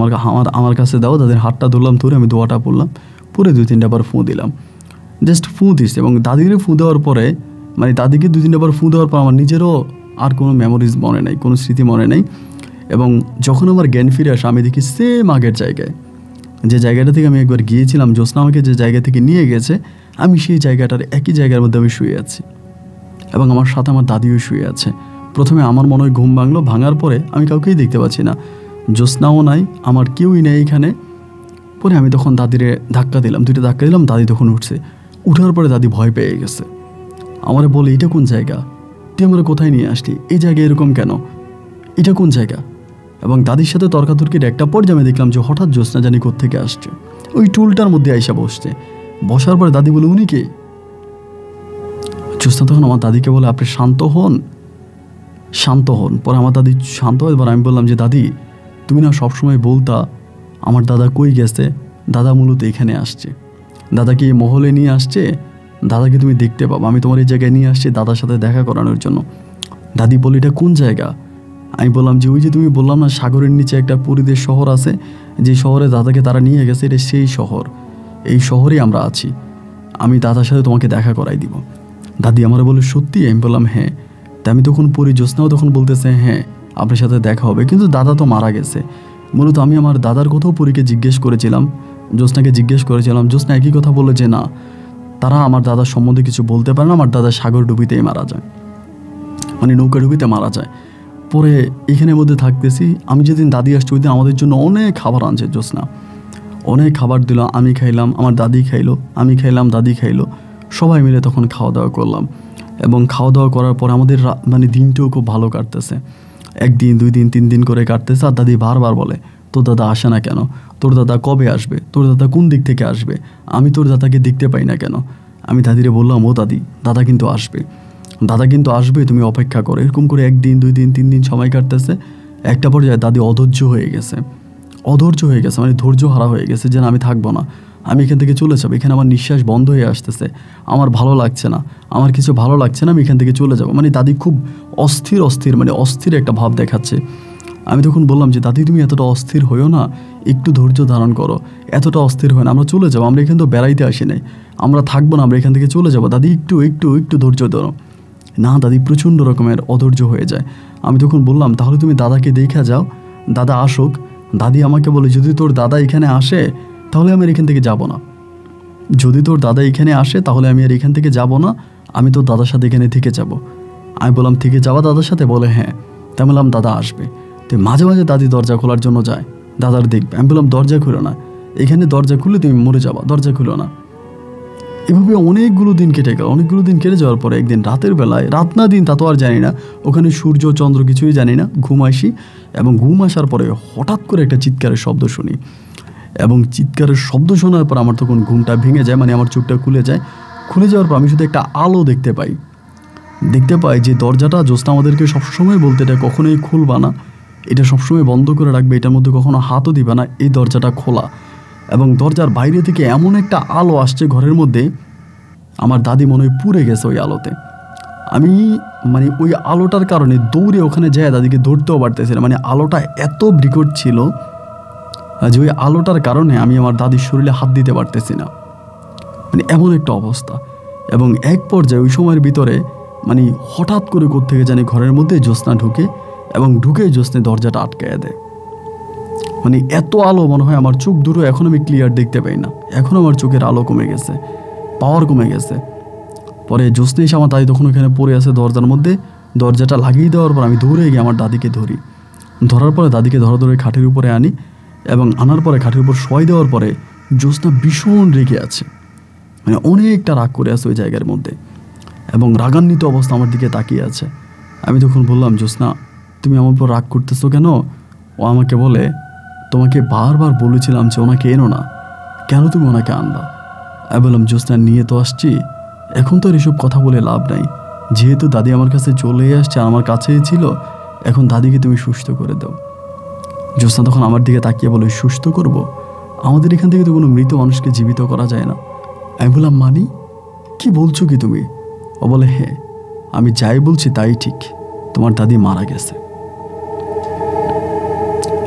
আমার কাছে দাও। দাদির হাতটা ধরলাম, ধরে আমি দোয়াটা পড়লাম, পরে 2-3টা বার ফুঁ দিলাম, জাস্ট ফুঁ দিস। এবং দাদিরে ফুঁ দেওয়ার পরে, মানে দাদিকে 2-3টা বার ফুঁ দেওয়ার পর আমার নিজেরও আর কোনো মেমোরিজ মনে নেই, কোনো স্মৃতি মনে নেই। এবং যখন আমার জ্ঞান ফিরে আসে, আমি দেখি সেম আগের জায়গায়, যে জায়গাটা থেকে আমি একবার গিয়েছিলাম, জ্যোৎস্না আমাকে যে জায়গা থেকে নিয়ে গেছে, আমি সেই জায়গাটার একই জায়গার মধ্যে আমি শুয়ে আছি, এবং আমার সাথে আমার দাদিও শুয়ে আছে। প্রথমে আমার মনে হয় ঘুম ভাঙলো, ভাঙার পরে আমি কাউকেই দেখতে পাচ্ছি না, জ্যোৎস্নাও নাই, আমার কেউই নেই এখানে। পরে আমি তখন দাদিরে ধাক্কা দিলাম, 2টা ধাক্কা দিলাম, দাদি তখন উঠছে। উঠার পরে দাদি ভয় পেয়ে গেছে, আমারে বলে, এটা কোন জায়গা, তুই আমরা কোথায় নিয়ে আসলি, এই জায়গায় এরকম কেন, এটা কোন জায়গা? এবং দাদির সাথে তর্কাতর্কির একটা পর্যায়ে আমি দেখলাম যে হঠাৎ জ্যোৎস্না জানি কোত্থেকে আসছে, ওই টুলটার মধ্যে আইসা বসছে। বসার পরে দাদি বলে, উনি কে? জ্যোৎস্না তখন আমার দাদিকে বলে, আপনি শান্ত হন, শান্ত হন। পরে আমার দাদি শান্ত হয়। এবার আমি বললাম যে, দাদি, তুমি না সবসময় বলতা আমার দাদা কই গেছে, দাদা মূলত এখানে আসছে, দাদাকে এই মহলে নিয়ে আসছে, দাদাকে তুমি দেখতে পাবো, আমি তোমার এই জায়গায় নিয়ে আসছি দাদার সাথে দেখা করানোর জন্য। দাদি বলে, এটা কোন জায়গা? আমি বললাম যে, ওই যে তুমি বললাম না, সাগরের নিচে একটা পরিদেশ শহর আছে, যে শহরে দাদাকে তারা নিয়ে গেছে, এটা সেই শহর, এই শহরেই আমরা আছি, আমি দাদার সাথে তোমাকে দেখা করাই দিব। দাদি আমার বলে, সত্যি? আমি বললাম, হ্যাঁ। তা আমি তখন পরি, জ্যোৎস্নাও তখন বলতেছে, হ্যাঁ আপনার সাথে দেখা হবে, কিন্তু দাদা তো মারা গেছে। মূলত আমি আমার দাদার কথাও পরীকে জিজ্ঞেস করেছিলাম, জ্যোৎস্নাকে জিজ্ঞেস করেছিলাম, জ্যোৎস্না একই কথা বলে যে, না, তারা আমার দাদার সম্বন্ধে কিছু বলতে পারে না, আমার দাদা সাগর ডুবিতেই মারা যায়, মানে নৌকা ডুবিতে মারা যায়। পরে এখানের মধ্যে থাকতেছি। আমি যেদিন দাদি আসছে ওই দিন আমাদের জন্য অনেক খাবার আনছে জ্যোৎস্না, অনেক খাবার দিল। আমি খাইলাম, আমার দাদি খাইলো, আমি খাইলাম, দাদি খাইলো, সবাই মিলে তখন খাওয়া দাওয়া করলাম। এবং খাওয়া দাওয়া করার পর আমাদের মানে দিনটাও খুব ভালো কাটতেছে। 1 দিন 2 দিন 3 দিন করে কাটতেছে। আর দাদি বারবার বলে, তোর দাদা আসে না কেন, তোর দাদা কবে আসবে, তোর দাদা কোন দিক থেকে আসবে, আমি তোর দাদাকে দেখতে পাই না কেন। আমি দাদিরে বললাম, ও দাদি, দাদা কিন্তু আসবে, দাদা কিন্তু আসবে, তুমি অপেক্ষা করো। এরকম করে 1 দিন 2 দিন 3 দিন সময় কাটতেছে। একটা পর্যায়ে দাদি অধৈর্য হয়ে গেছে, মানে ধৈর্য হারা হয়ে গেছে, যে আমি থাকবো না, আমি এখান থেকে চলে যাবো, এখানে আমার নিঃশ্বাস বন্ধ হয়ে আসতেছে, আমার ভালো লাগছে না, আমার কিছু ভালো লাগছে না, আমি এখান থেকে চলে যাবো। মানে দাদি খুব অস্থির মানে অস্থির একটা ভাব দেখাচ্ছে। আমি তখন বললাম যে দাদি, তুমি এতটা অস্থির হইও না, একটু ধৈর্য ধারণ করো, এতটা অস্থির হয় না, আমরা চলে যাবো, আমরা এখান তো বেড়াইতে আসি নাই, আমরা থাকবো না, আমরা এখান থেকে চলে যাবো, দাদি একটু একটু একটু ধৈর্য ধরো। না, দাদি প্রচণ্ড রকমের অধৈর্য হয়ে যায়। আমি তখন বললাম, তাহলে তুমি দাদাকে দেখা যাও, দাদা আসুক। দাদি আমাকে বলে, যদি তোর দাদা এখানে আসে তাহলে আমি আর এখান থেকে যাব না, যদি তোর দাদা এখানে আসে তাহলে আমি আর এখান থেকে যাব না, আমি তোর দাদার সাথে এখানে থেকে যাব। আমি বললাম, থেকে যাবা দাদার সাথে? বলে হ্যাঁ। তাই বললাম, দাদা আসবে। তো মাঝে মাঝে দাদি দরজা খোলার জন্য যায়, দাদার দেখবে। আমি বললাম, দরজা খুলো না, এখানে দরজা খুললে তুমি মরে যাবা, দরজা খুলো না। এভাবে অনেকগুলো দিন কেটে গেল। অনেকগুলো দিন কেটে যাওয়ার পরে একদিন রাতের বেলায়, রাত না দিন তা তো আর জানি না, ওখানে সূর্য চন্দ্র কিছুই জানি না, ঘুম আসি। এবং ঘুম আসার পরে হঠাৎ করে একটা চিৎকারের শব্দ শুনি। এবং চিৎকারের শব্দ শোনার পর আমার তখন ঘুমটা ভেঙে যায়, মানে আমার চোখটা খুলে যায়। খুলে যাওয়ার পর আমি শুধু একটা আলো দেখতে পাই যে দরজাটা জ্যোৎস্না আমাদেরকে সবসময় বলতে, এটা কখনোই খুলবা না, এটা সবসময় বন্ধ করে রাখবে, এটার মধ্যে কখনো হাতও দিবে না, এই দরজাটা খোলা। এবং দরজার বাইরে থেকে এমন একটা আলো আসছে ঘরের মধ্যে, আমার দাদি মনে হয় পুড়ে গেছে ওই আলোতে। আমি মানে ওই আলোটার কারণে দৌড়ে ওখানে যায়, দাদিকে ধরতেও পারতেছি না, মানে আলোটা এত বিকট ছিল যে ওই আলোটার কারণে আমি আমার দাদির শরীরে হাত দিতে পারতেছি না, মানে এমন একটা অবস্থা। এবং এক পর্যায়ে ওই সময়ের ভিতরে মানে হঠাৎ করে কোত্থেকে জানি ঘরের মধ্যে জ্যোৎস্না ঢুকে, এবং ঢুকে জ্যোৎস্না দরজাটা আটকায় দেয়। মানে এত আলো, মনে হয় আমার চোখ দুটো এখন আমি ক্লিয়ার দেখতে পাই না, এখন আমার চোখের আলো কমে গেছে, পাওয়ার কমে গেছে। পরে জ্যোৎস্না এসে আমার দাদি তখন ওখানে পড়ে আছে দরজার মধ্যে। দরজাটা লাগিয়ে দেওয়ার পর আমি দৌড়ে গিয়ে আমার দাদিকে ধরার পরে দাদিকে ধরে খাটের উপরে আনি। এবং আনার পরে খাটের উপর শোয়াই দেওয়ার পরে জ্যোৎস্না ভীষণ রেগে আছে, মানে অনেকটা রাগ করে আছে ওই জায়গার মধ্যে, এবং রাগান্বিত অবস্থা আমার দিকে তাকিয়ে আছে। আমি তখন বললাম, জ্যোৎস্না, তুমি আমার উপর রাগ করতেছো কেন? ও আমাকে বলে, তোমাকে বারবার বলেছিলাম যে ওনাকে এনো না, কেন তুমি ওনাকে আনলা? আমি বললাম, জ্যোৎস্না, নিয়ে তো আসছি, এখন তো আর এসব কথা বলে লাভ নাই, যেহেতু দাদি আমার কাছে চলে আসছে, আমার কাছেই ছিল, এখন দাদিকে তুমি সুস্থ করে দাও। জ্যোৎস্না তখন আমার দিকে তাকিয়ে বলে, সুস্থ করব? আমাদের এখান থেকে তো কোনো মৃত মানুষকে জীবিত করা যায় না। আমি বললাম, মানি কি বলছো কি তুমি? ও বলে, হ্যাঁ, আমি যাই বলছি তাই ঠিক, তোমার দাদি মারা গেছে।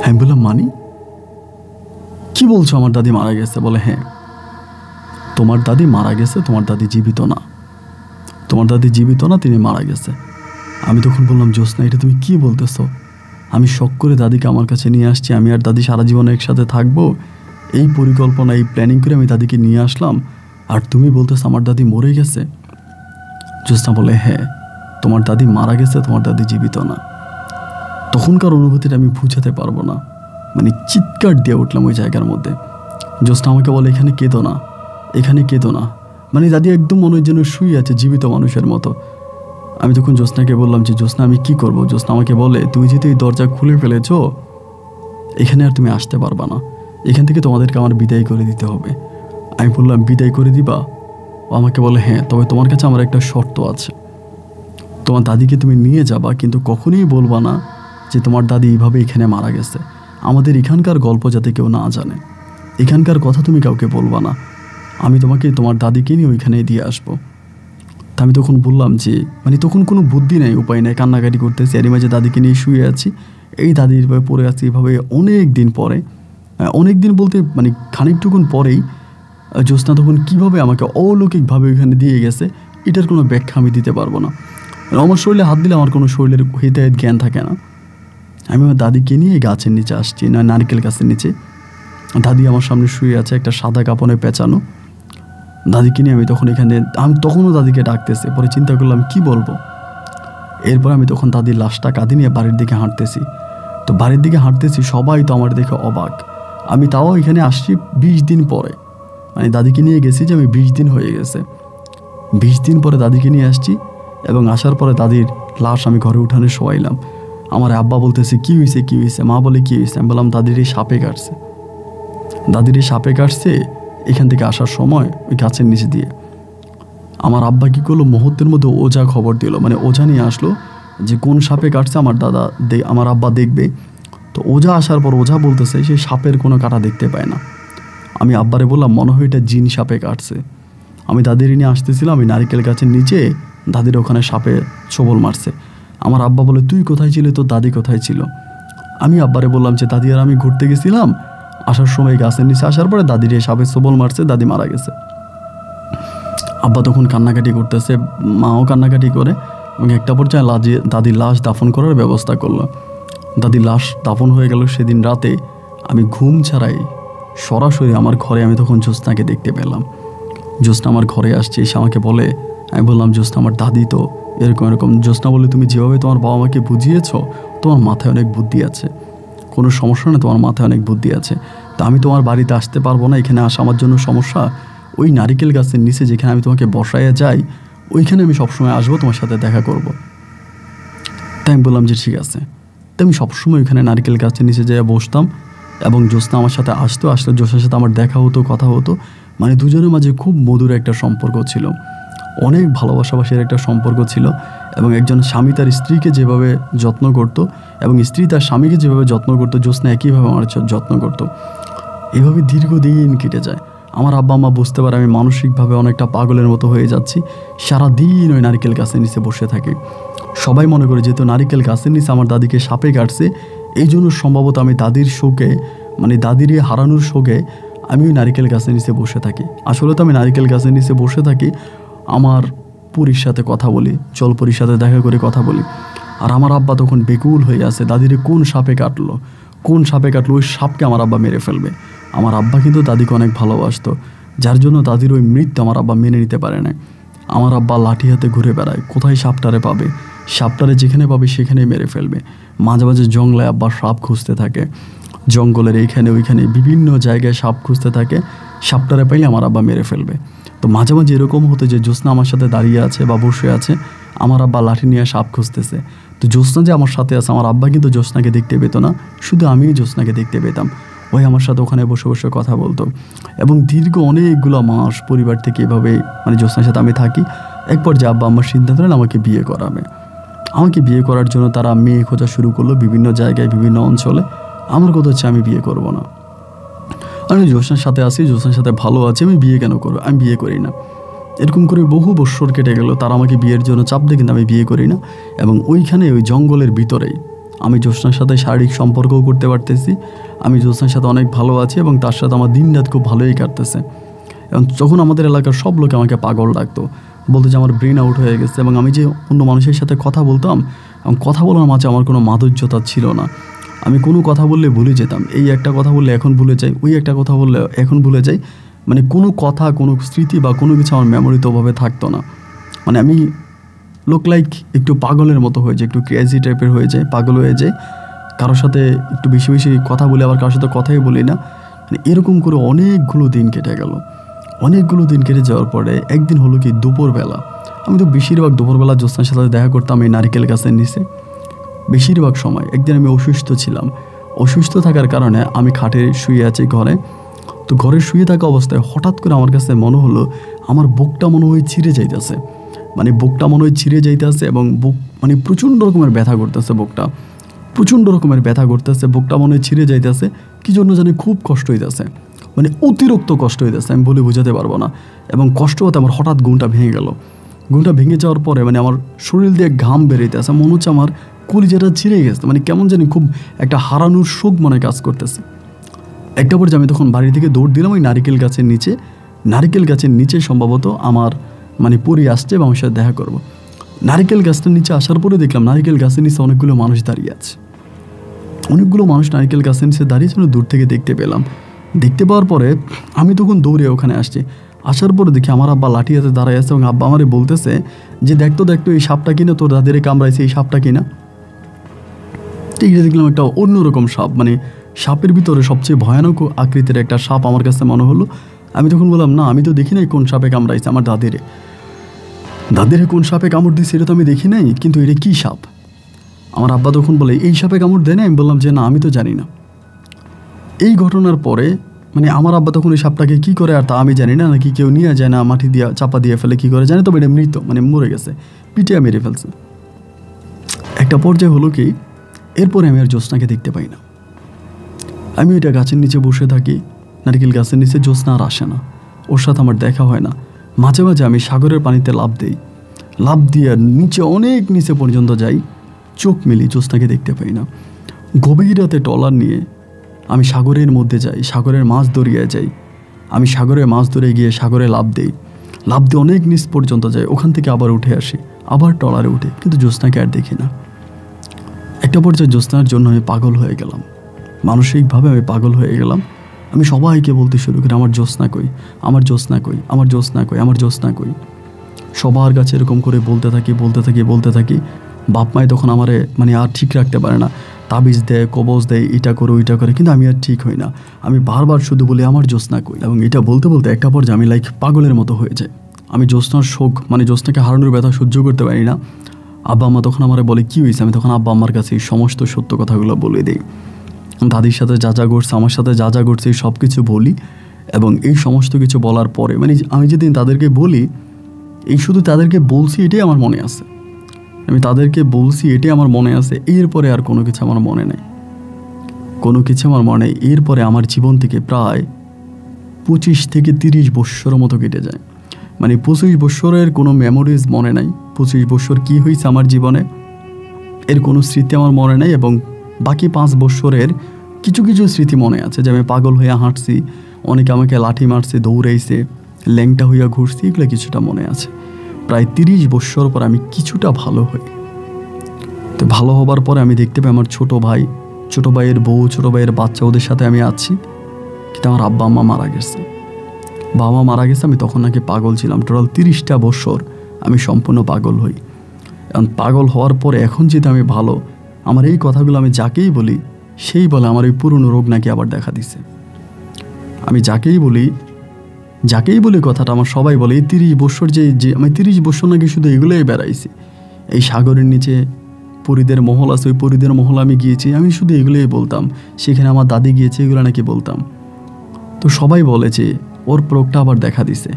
আমি বললাম, মানি কি বলছো, আমার দাদি মারা গেছে? বলে, হ্যাঁ, তোমার দাদি মারা গেছে, তোমার দাদি জীবিত না, তোমার দাদি জীবিত না, তিনি মারা গেছে। আমি তখন বললাম, জ্যোৎস্না, এটা তুমি কি বলতেছো? আমি শখ করে দাদিকে আমার কাছে নিয়ে আসছি, আমি আর দাদি সারা জীবন একসাথে থাকবো, এই পরিকল্পনা, এই প্ল্যানিং করে আমি দাদিকে নিয়ে আসলাম, আর তুমি বলতেছো আমার দাদি মরে গেছে? জ্যোৎস্না বলে, হ্যাঁ, তোমার দাদি মারা গেছে, তোমার দাদি জীবিত না। তখনকার অনুভূতিটা আমি বুঝাতে পারবো না, মানে চিৎকার দিয়ে উঠলাম ওই জায়গার মধ্যে। জ্যোৎস্না আমাকে বলে, এখানে কেঁদো না, এখানে কেঁদো না। মানে দাদি একদম মনে হয় যেন শুয়ে আছে জীবিত মানুষের মতো। আমি তখন জ্যোৎস্নাকে বললাম যে, জ্যোৎস্না, আমি কি করব? জ্যোৎস্না আমাকে বলে, তুমি যেহেতু এই দরজা খুলে ফেলেছো, এখানে আর তুমি আসতে পারবা না, এখান থেকে তোমাদেরকে আমার বিদায় করে দিতে হবে। আমি বললাম, বিদায় করে দিবা? ও আমাকে বলে, হ্যাঁ, তবে তোমার কাছে আমার একটা শর্ত আছে, তোমার দাদিকে তুমি নিয়ে যাবা, কিন্তু কখনোই বলবা না যে তোমার দাদি এইভাবে এখানে মারা গেছে, আমাদের এখানকার গল্প যাতে কেউ না জানে, এখানকার কথা তুমি কাউকে বলবা না, আমি তোমাকে তোমার দাদিকে নিয়ে ওইখানে দিয়ে আসবো। তা আমি তখন বললাম যে, মানে তখন কোনো বুদ্ধি নেই, উপায় নেই, কান্নাকাটি করতেছি, এরই মাঝে দাদিকে নিয়ে শুয়ে আছি, এই দাদির পড়ে আছি এভাবে। অনেক দিন পরে, অনেক দিন বলতে মানে খানিকটুকুন পরেই জ্যোৎস্না তখন কীভাবে আমাকে অলৌকিকভাবে ওইখানে দিয়ে গেছে, এটার কোনো ব্যাখ্যা আমি দিতে পারবো না। আমার শরীরে হাত দিলে আমার কোনো শরীরের হিতাহিত জ্ঞান থাকে না। আমি আমার দাদিকে নিয়ে গাছের নিচে আসছি, না নারকেল গাছের নিচে। দাদি আমার সামনে শুয়ে আছে, একটা সাদা কাপড়ে পেঁচানো। দাদিকে নিয়ে আমি তখন এখানে, আমি তখনও দাদিকে ডাকতেছে। পরে চিন্তা করলাম কি বলবো। এরপর আমি তখন দাদির লাশটা কাঁধে নিয়ে বাড়ির দিকে হাঁটতেছি। তো বাড়ির দিকে হাঁটতেছি, সবাই তো আমার দেখে অবাক। আমি তাও এখানে আসছি 20 দিন পরে, মানে দাদিকে নিয়ে গেছি যে আমি 20 দিন হয়ে গেছে। 20 দিন পরে দাদিকে নিয়ে আসছি এবং আসার পরে দাদির লাশ আমি ঘরে উঠানে শোয়াইলাম। আমার আব্বা বলতেছে কী হয়েছে কী হয়েছে, মা বলে কী হয়েছে। আমি বললাম দাদির এই সাপে কাটছে, দাদির এই সাপে কাটছে এখান থেকে আসার সময় ওই গাছের নিচে দিয়ে। আমার আব্বা কী করলো, মুহূর্তের মধ্যে ওঝা খবর দিল, মানে ওঝা নিয়ে আসলো যে কোন সাপে কাটছে আমার আব্বা দেখবে। তো ওঝা আসার পর ওঝা বলতেছে সেই সাপের কোনো কাঁটা দেখতে পায় না। আমি আব্বারে বললাম মনে হয় এটা জিন সাপে কাটছে। আমি দাদির নিয়ে আসতেছিলাম, আমি নারিকেল গাছের নিচে দাদির ওখানে সাপে ছোবল মারছে। আমার আব্বা বলে তুই কোথায় ছিলে, তোর দাদি কোথায় ছিল? আমি আব্বারে বললাম যে দাদি আর আমি ঘুরতে গেছিলাম, আসার সময় গাছের নিচে আসার পরে দাদির সাপে ছোবল মারছে, দাদি মারা গেছে। আব্বা তখন কান্নাকাটি করতেছে, মাও কান্নাকাটি করে এবং একটা পর্যায়ে দাদির লাশ দাফন করার ব্যবস্থা করলো। দাদির লাশ দাফন হয়ে গেল। সেদিন রাতে আমি ঘুম ছাড়াই সরাসরি আমার ঘরে আমি তখন জ্যোৎস্নাকে দেখতে পেলাম। জ্যোৎস্না আমার ঘরে আসছে, এসে আমাকে বলে, আমি বললাম জ্যোৎস্না আমার দাদি তো এরকম এরকম। জ্যোৎস্না বলে তুমি যেভাবে তোমার বাবা মাকে বুঝিয়েছ তোমার মাথায় অনেক বুদ্ধি আছে, কোনো সমস্যা না, তোমার মাথায় অনেক বুদ্ধি আছে। তা আমি তোমার বাড়িতে আসতে পারবো না, এখানে আসা আমার জন্য সমস্যা। ওই নারিকেল গাছের নিচে যেখানে আমি তোমাকে বসাইয়া যাই ওইখানে আমি সবসময় আসবো, তোমার সাথে দেখা করব। তাই আমি বললাম যে ঠিক আছে। তো আমি সবসময় ওইখানে নারিকেল গাছের নিচে যেয়ে বসতাম এবং জ্যোৎস্না আমার সাথে আসতো জ্যোৎস্নার সাথে আমার দেখা হতো, কথা হতো। মানে দুজনের মাঝে খুব মধুর একটা সম্পর্ক ছিল, অনেক ভালোবাসাবাসির একটা সম্পর্ক ছিল। এবং একজন স্বামী তার স্ত্রীকে যেভাবে যত্ন করতো এবং স্ত্রী তার স্বামীকে যেভাবে যত্ন করতো, জ্যোৎস্না একইভাবে আমার যত্ন করতো। এভাবে দীর্ঘদিন কেটে যায়। আমার আব্বা আম্মা বুঝতে পারে আমি মানসিকভাবে অনেকটা পাগলের মতো হয়ে যাচ্ছি। সারাদিন ওই নারিকেল গাছের নিচে বসে থাকি। সবাই মনে করে যেহেতু নারিকেল গাছের নিচে আমার দাদিকে সাপে কাটছে, এই জন্য সম্ভবত আমি দাদির শোকে, মানে দাদির হারানোর শোকে আমি ওই নারিকেল গাছের নিচে বসে থাকি। আসলে তো আমি নারিকেল গাছের নিচে বসে থাকি আমার পরীর সাথে কথা বলি, জলপরীর সাথে দেখা করে কথা বলি। আর আমার আব্বা তখন বেকুল হয়ে আছে, দাদিরে কোন সাপে কাটলো, কোন সাপে কাটলো, ওই সাপকে আমার আব্বা মেরে ফেলবে। আমার আব্বা কিন্তু দাদিকে অনেক ভালোবাসতো, যার জন্য দাদির ওই মৃত্যু আমার আব্বা মেনে নিতে পারে না। আমার আব্বা লাঠি হাতে ঘুরে বেড়ায়, কোথায় সাপটারে পাবে, সাপটারে যেখানে পাবে সেখানেই মেরে ফেলবে। মাঝে মাঝে জঙ্গলে আব্বা সাপ খুঁজতে থাকে, জঙ্গলের এইখানে ওইখানে বিভিন্ন জায়গায় সাপ খুঁজতে থাকে, সাপটারে পাইলে আমার আব্বা মেরে ফেলবে। তো মাঝে মাঝে এরকম হতো যে জ্যোৎস্না আমার সাথে দাঁড়িয়ে আছে বা বসে আছে, আমার আব্বা লাঠি নিয়ে সাপ খুঁজতেছে। তো জ্যোৎস্না যে আমার সাথে আছে, আমার আব্বা কিন্তু জ্যোৎস্নাকে দেখতে পেত না, শুধু আমিই জ্যোৎস্নাকে দেখতে পেতাম। ওই আমার সাথে ওখানে বসে বসে কথা বলতো এবং দীর্ঘ অনেকগুলো মাস পরিবার থেকে এভাবে মানে জ্যোৎস্নার সাথে আমি থাকি। একবার যে আব্বা আমার সিদ্ধান্ত নেন আমাকে বিয়ে করাবে। আমাকে বিয়ে করার জন্য তারা মেয়ে খোঁজা শুরু করলো বিভিন্ন জায়গায়, বিভিন্ন অঞ্চলে। আমার কথা হচ্ছে আমি বিয়ে করব না, আমি জ্যোৎস্নার সাথে আছি, জ্যোৎস্নার সাথে ভালো আছি, আমি বিয়ে কেন করবো, আমি বিয়ে করি না। এরকম করে বহু বৎসর কেটে গেল, তারা আমাকে বিয়ের জন্য চাপ দেয় কিন্তু আমি বিয়ে করি না। এবং ওইখানে ওই জঙ্গলের ভিতরেই আমি জ্যোৎস্নার সাথে শারীরিক সম্পর্কও করতে পারতেছি, আমি জ্যোৎস্নার সাথে অনেক ভালো আছি এবং তার সাথে আমার দিন রাত খুব ভালোই কাটতেছে। এবং যখন আমাদের এলাকার সব লোকে আমাকে পাগল ডাকতো, বলতো যে আমার ব্রেন আউট হয়ে গেছে। এবং আমি যে অন্য মানুষের সাথে কথা বলতাম এবং কথা বলার মাঝে আমার কোনো মাধুর্যতা ছিল না। আমি কোনো কথা বললে ভুলে যেতাম, এই একটা কথা বললে এখন ভুলে যাই, ওই একটা কথা বললে এখন ভুলে যাই। মানে কোনো কথা, কোনো স্মৃতি বা কোনো কিছু আমার মেমোরিতে ওভাবে থাকতো না। মানে আমি লোক লাইক একটু পাগলের মতো হয়ে যায়, একটু ক্রেজি টাইপের হয়ে যায়, পাগল হয়ে যায়। কারোর সাথে একটু বেশি বেশি কথা বলি, আবার কারোর সাথে কথাই বলি না। মানে এরকম করে অনেকগুলো দিন কেটে গেল। অনেকগুলো দিন কেটে যাওয়ার পরে একদিন হলো কি দুপুরবেলা, আমি তো বেশিরভাগ দুপুরবেলা জ্যোৎস্নার সাথে দেখা করতাম এই নারিকেল গাছের নিচে বেশিরভাগ সময়। একদিন আমি অসুস্থ ছিলাম, অসুস্থ থাকার কারণে আমি খাটে শুয়ে আছি ঘরে। তো ঘরে শুয়ে থাকা অবস্থায় হঠাৎ করে আমার কাছে মনে হলো আমার বুকটা মনে হয় ছিঁড়ে যাইতেছে, মানে বুকটা মনে হয় ছিঁড়ে যাইতেছে এবং বুক মানে প্রচণ্ড রকমের ব্যথা করতেছে, বুকটা প্রচণ্ড রকমের ব্যথা করতেছে, বুকটা মনে হয় ছিঁড়ে যাইতেছে। কী জন্য জানি খুব কষ্ট হইতেছে, মানে অতিরিক্ত কষ্ট হইতেছে, আমি বলে বোঝাতে পারবো না। এবং কষ্ট হতে আমার হঠাৎ ঘুমটা ভেঙে গেল। ঘুমটা ভেঙে যাওয়ার পরে মানে আমার শরীর দিয়ে ঘাম বেরোইতেছে, মনে হচ্ছে আমার কলিজাটা ছিঁড়ে গেছে, মানে কেমন জানি খুব একটা হারানোর শোক মনে কাজ করতেছে। একটা পর্যায়ে আমি তখন বাড়ি থেকে দৌড় দিলাম ওই নারিকেল গাছের নিচে। নারিকেল গাছের নিচে সম্ভবত আমার মানে পরি আসছে এবং আমার সাথে দেখা করবো। নারিকেল গাছটার নিচে আসার পরে দেখলাম নারিকেল গাছের নিচে অনেকগুলো মানুষ দাঁড়িয়ে আছে, অনেকগুলো মানুষ নারিকেল গাছের নিচে দাঁড়িয়েছে, দূর থেকে দেখতে পেলাম। দেখতে পাওয়ার পরে আমি তখন দৌড়ে ওখানে আসছি। আসার পরে দেখি আমার আব্বা লাঠি হাতে দাঁড়ায় আছে এবং আব্বা আমারে বলতেছে যে দেখতো এই সাপটা কিনা তোর দাদিরে কামড়াইছে, এই সাপটা কিনা। ঠিক দেখলাম একটা অন্যরকম সাপ, মানে সাপের ভিতরে সবচেয়ে ভয়ানক আকৃতির একটা সাপ আমার কাছে মনে হলো। আমি তখন বললাম না, আমি তো দেখি নাই কোন সাপে কামড়াইছে আমার দাদিরে কোন সাপে কামড় দিচ্ছে এটা তো আমি দেখি নাই, কিন্তু এটা কী সাপ? আমার আব্বা তখন বলে এই সাপে কামড় দেয় না। আমি বললাম যে না, আমি তো জানি না। এই ঘটনার পরে মানে আমার আব্বা তখন এই সাপটাকে কী করে আর তা আমি জানি না, নাকি কেউ নিয়ে যায় না মাটি দিয়ে চাপা দিয়ে ফেলে কী করে জানি, তবে এটা মৃত, মানে মরে গেছে, পিটিয়ে মেরে ফেলছে। একটা পর্যায়ে হলো কি, এরপরে আমি আর জ্যোৎস্নাকে দেখতে পাই না। আমি ওইটা গাছের নিচে বসে থাকি, নারকেল গাছের নিচে, জ্যোৎস্না আর আসে না, ওর সাথে আমার দেখা হয় না। মাঝে মাঝে আমি সাগরের পানিতে লাফ দিয়ে নিচে, অনেক নিচে পর্যন্ত যাই, চোখ মেলি, জ্যোৎস্নাকে দেখতে পাই না। গভীর রাতে ট্রলার নিয়ে আমি সাগরের মধ্যে যাই, সাগরের মাছ ধরিয়ে যাই। আমি সাগরে মাছ ধরে গিয়ে সাগরে লাফ দিয়ে অনেক নিচ পর্যন্ত যাই, ওখান থেকে আবার উঠে আসি, আবার ট্রলারে উঠে, কিন্তু জ্যোৎস্নাকে আর দেখি না। একটা পর্যায়ে জ্যোৎস্নার জন্য আমি পাগল হয়ে গেলাম, মানসিকভাবে আমি পাগল হয়ে গেলাম। আমি সবাইকে বলতে শুরু করি আমার জ্যোৎস্না কই, আমার জ্যোৎস্না কই, আমার জ্যোৎস্না কই, আমার জ্যোৎস্না কই। সবার কাছে এরকম করে বলতে থাকি। বাপ মায় তখন আমারে মানে আর ঠিক রাখতে পারে না, তাবিজ দেয়, কবজ দেয়, এটা করে ওইটা করে, কিন্তু আমি আর ঠিক হই না। আমি বারবার শুধু বলি আমার জ্যোৎস্না কই, এবং এটা বলতে একটা পর্যায়ে আমি পাগলের মতো হয়ে যাই। আমি জ্যোৎস্নার শোক, মানে জ্যোৎস্নাকে হারানোর ব্যথা সহ্য করতে পারি না। আব্বা আম্মা তখন আমারে বলে কী হয়েছে, আমি তখন আব্বা আম্মার কাছে এই সমস্ত সত্য কথাগুলো বলে দিই। দাদির সাথে যা ঘটছে, আমার সাথে যা ঘটছে, এই সব কিছু বলি। এবং এই সমস্ত কিছু বলার পরে মানে আমি যেদিন তাদেরকে বলি, এই শুধু তাদেরকে বলছি এটাই আমার মনে আছে, আমি তাদেরকে বলছি এটাই আমার মনে আছে, এরপরে আর কোনো কিছু আমার মনে নেই, এরপরে আমার জীবন থেকে প্রায় 25 থেকে 30 বৎসরের মতো কেটে যায়। মানে 25 বৎসরের কোনো মেমোরিজ মনে নাই, 25 বৎসর কী হয়েছে আমার জীবনে এর কোনো স্মৃতি আমার মনে নেই। এবং বাকি 5 বৎসরের কিছু স্মৃতি মনে আছে, যে আমি পাগল হইয়া হাঁটছি, অনেকে আমাকে লাঠি মারছে, দৌড়াইছে, ল্যাংটা হইয়া ঘুরছি, এগুলো কিছুটা মনে আছে। প্রায় 30 বৎসর পর আমি কিছুটা ভালো হই। তো ভালো হবার পরে আমি দেখতে পাই আমার ছোটো ভাইয়ের বউ, ছোটো ভাইয়ের বাচ্চা, ওদের সাথে আমি আছি, কিন্তু আমার আব্বা আম্মা মারা গেছে, বাবা মা মারা গেছে। আমি তখন নাকি পাগল ছিলাম, টোটাল 30টা বৎসর আমি সম্পূর্ণ পাগল হই। এখন পাগল হওয়ার পরে এখন যেটা আমি ভালো, আমার এই কথাগুলো আমি যাকেই বলি সেই বলে আমার এই পুরনো রোগ নাকি আবার দেখা দিছে। আমি যাকেই বলি কথাটা, আমার সবাই বলে এই 30 বৎসর যে আমি 30 বৎসর নাকি শুধু এগুলোই বেড়াইছি। এই সাগরের নিচে পরীদের মহল আছে, ওই পরীদের মহল আমি গিয়েছি, আমি শুধু এগুলোই বলতাম। সেখানে আমার দাদি গিয়েছে, এগুলো নাকি বলতাম। তো সবাই বলে যে ওর রোগটা আবার দেখা দিছে।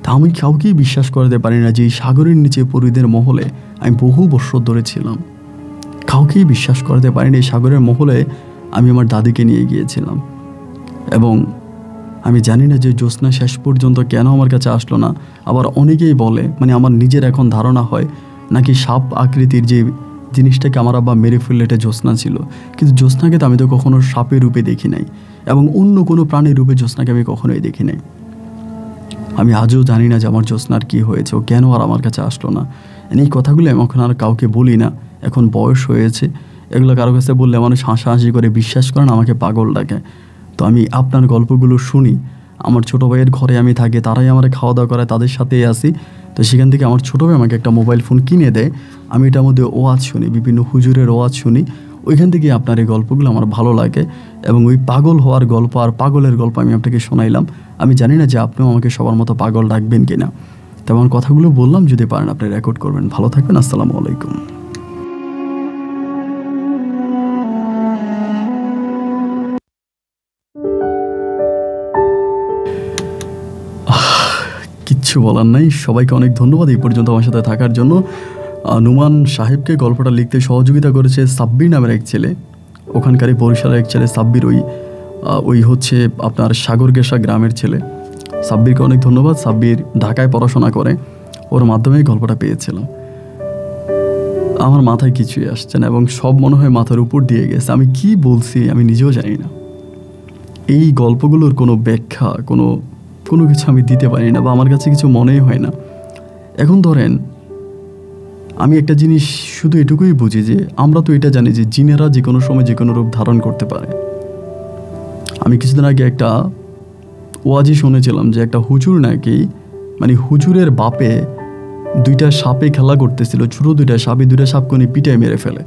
তা আমি কাউকেই বিশ্বাস করতে পারি না যে এই সাগরের নিচে পরীদের মহলে আমি বহু বৎসর ধরে ছিলাম। কাউকেই বিশ্বাস করতে পারিনি এই সাগরের মহলে আমি আমার দাদিকে নিয়ে গিয়েছিলাম। এবং আমি জানি না যে জ্যোৎস্না শেষ পর্যন্ত কেন আমার কাছে আসলো না। আবার অনেকেই বলে, মানে আমার নিজের এখন ধারণা হয় নাকি সাপ আকৃতির যে জিনিসটাকে আমার আব্বা মেরে ফেললে এটা জ্যোৎস্না ছিল, কিন্তু জ্যোৎস্নাকে তো আমি তো কখনো সাপের রূপে দেখি নাই, এবং অন্য কোনো প্রাণীর রূপে জ্যোৎস্নাকে আমি কখনোই দেখি নাই। আমি আজও জানি না যে আমার জ্যোৎস্নার কী হয়েছে, ও কেন আর আমার কাছে আসলো না। এই কথাগুলো আমি এখন আর কাউকে বলি না, এখন বয়স হয়েছে, এগুলো কারো কাছে বললে মানুষ হাসাহাসি করে বিশ্বাস করেন, আমাকে পাগল ডাকে। তো আমি আপনার গল্পগুলো শুনি, আমার ছোটো ভাইয়ের ঘরে আমি থাকি, তারাই আমার খাওয়া দাওয়া করায়, তাদের সাথেই আসি। তো সেখান থেকে আমার ছোটো ভাই আমাকে একটা মোবাইল ফোন কিনে দেয়, আমি এটার মধ্যে ওয়াজ শুনি, বিভিন্ন হুজুরের ওয়াজ শুনি। ওইখান থেকে আপনার এই গল্পগুলো আমার ভালো লাগে, এবং ওই পাগল হওয়ার গল্প আর পাগলের গল্প আমি আপনাকে শোনাইলাম। আমি জানি না যে আপনিও আমাকে সবার মতো পাগল ডাকবেন কিনা। তেমন কথাগুলো বললাম, যদি পারেন আপনি রেকর্ড করবেন। ভালো থাকবেন, আসসালামু আলাইকুম। কিচ্ছু বলার নাই, সবাইকে অনেক ধন্যবাদ এই পর্যন্ত আমার সাথে থাকার জন্য। নুমান সাহেবকে গল্পটা লিখতে সহযোগিতা করেছে সাব্বির নামের এক ছেলে, ওখানকারই বরিশালের এক ছেলে সাব্বির, ওই হচ্ছে আপনার সাগরগেশা গ্রামের ছেলে। সাব্বিরকে অনেক ধন্যবাদ। সাব্বির ঢাকায় পড়াশোনা করে, ওর মাধ্যমেই গল্পটা পেয়েছিলাম। আমার মাথায় কিছুই আসছে না, এবং সব মনে হয় মাথার উপর দিয়ে গেছে। আমি কি বলছি আমি নিজেও জানি না। এই গল্পগুলোর কোনো ব্যাখ্যা, কোনো কিছু আমি দিতে পারি না, বা আমার কাছে কিছু মনেই হয় না। এখন ধরেন আমি একটা জিনিস শুধু এটুকুই বুঝি যে আমরা তো এটা জানি যে জিনেরা যে কোনো সময় যে কোনো রূপ ধারণ করতে পারে। আমি কিছুদিন আগে একটা ওয়াজি শুনেছিলাম যে একটা হুজুর নাকি, মানে হুজুরের বাপে দুইটা সাপে খেলা করতেছিল, ছোটো দুইটা সাপকে উনি পিটায় মেরে ফেলে,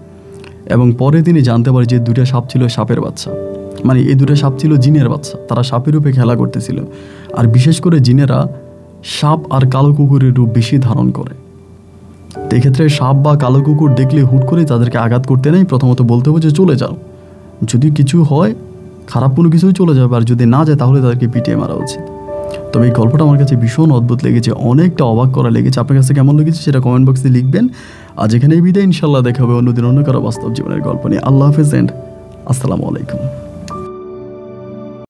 এবং পরে তিনি জানতে পারে যে দুইটা সাপ ছিল সাপের বাচ্চা, মানে এই দুটো সাপ ছিল জিনের বাচ্চা। তারা সাপের রূপে খেলা করতেছিল। আর বিশেষ করে জিনেরা সাপ আর কালো কুকুরের রূপ বেশি ধারণ করে। তো এক্ষেত্রে সাপ বা কালো কুকুর দেখলে হুট করে তাদেরকে আঘাত করতে নেই, প্রথমত বলতে হবে যে চলে যাও, যদি কিছু হয় খারাপ কোনো কিছুই চলে যাবে, আর যদি না যায় তাহলে তাদেরকে পিটিয়ে মারা উচিত। তবে এই গল্পটা আমার কাছে ভীষণ অদ্ভুত লেগেছে, অনেকটা অবাক করা লেগেছে। আপনার কাছে কেমন লেগেছে সেটা কমেন্ট বক্সে লিখবেন। আজ এখানে এই বিদায়, ইনশাল্লাহ দেখা হবে অন্যদিন অন্য কারো বাস্তব জীবনের গল্প নিয়ে। আল্লাহ হাফেজ এন্ড আসসালামু আলাইকুম।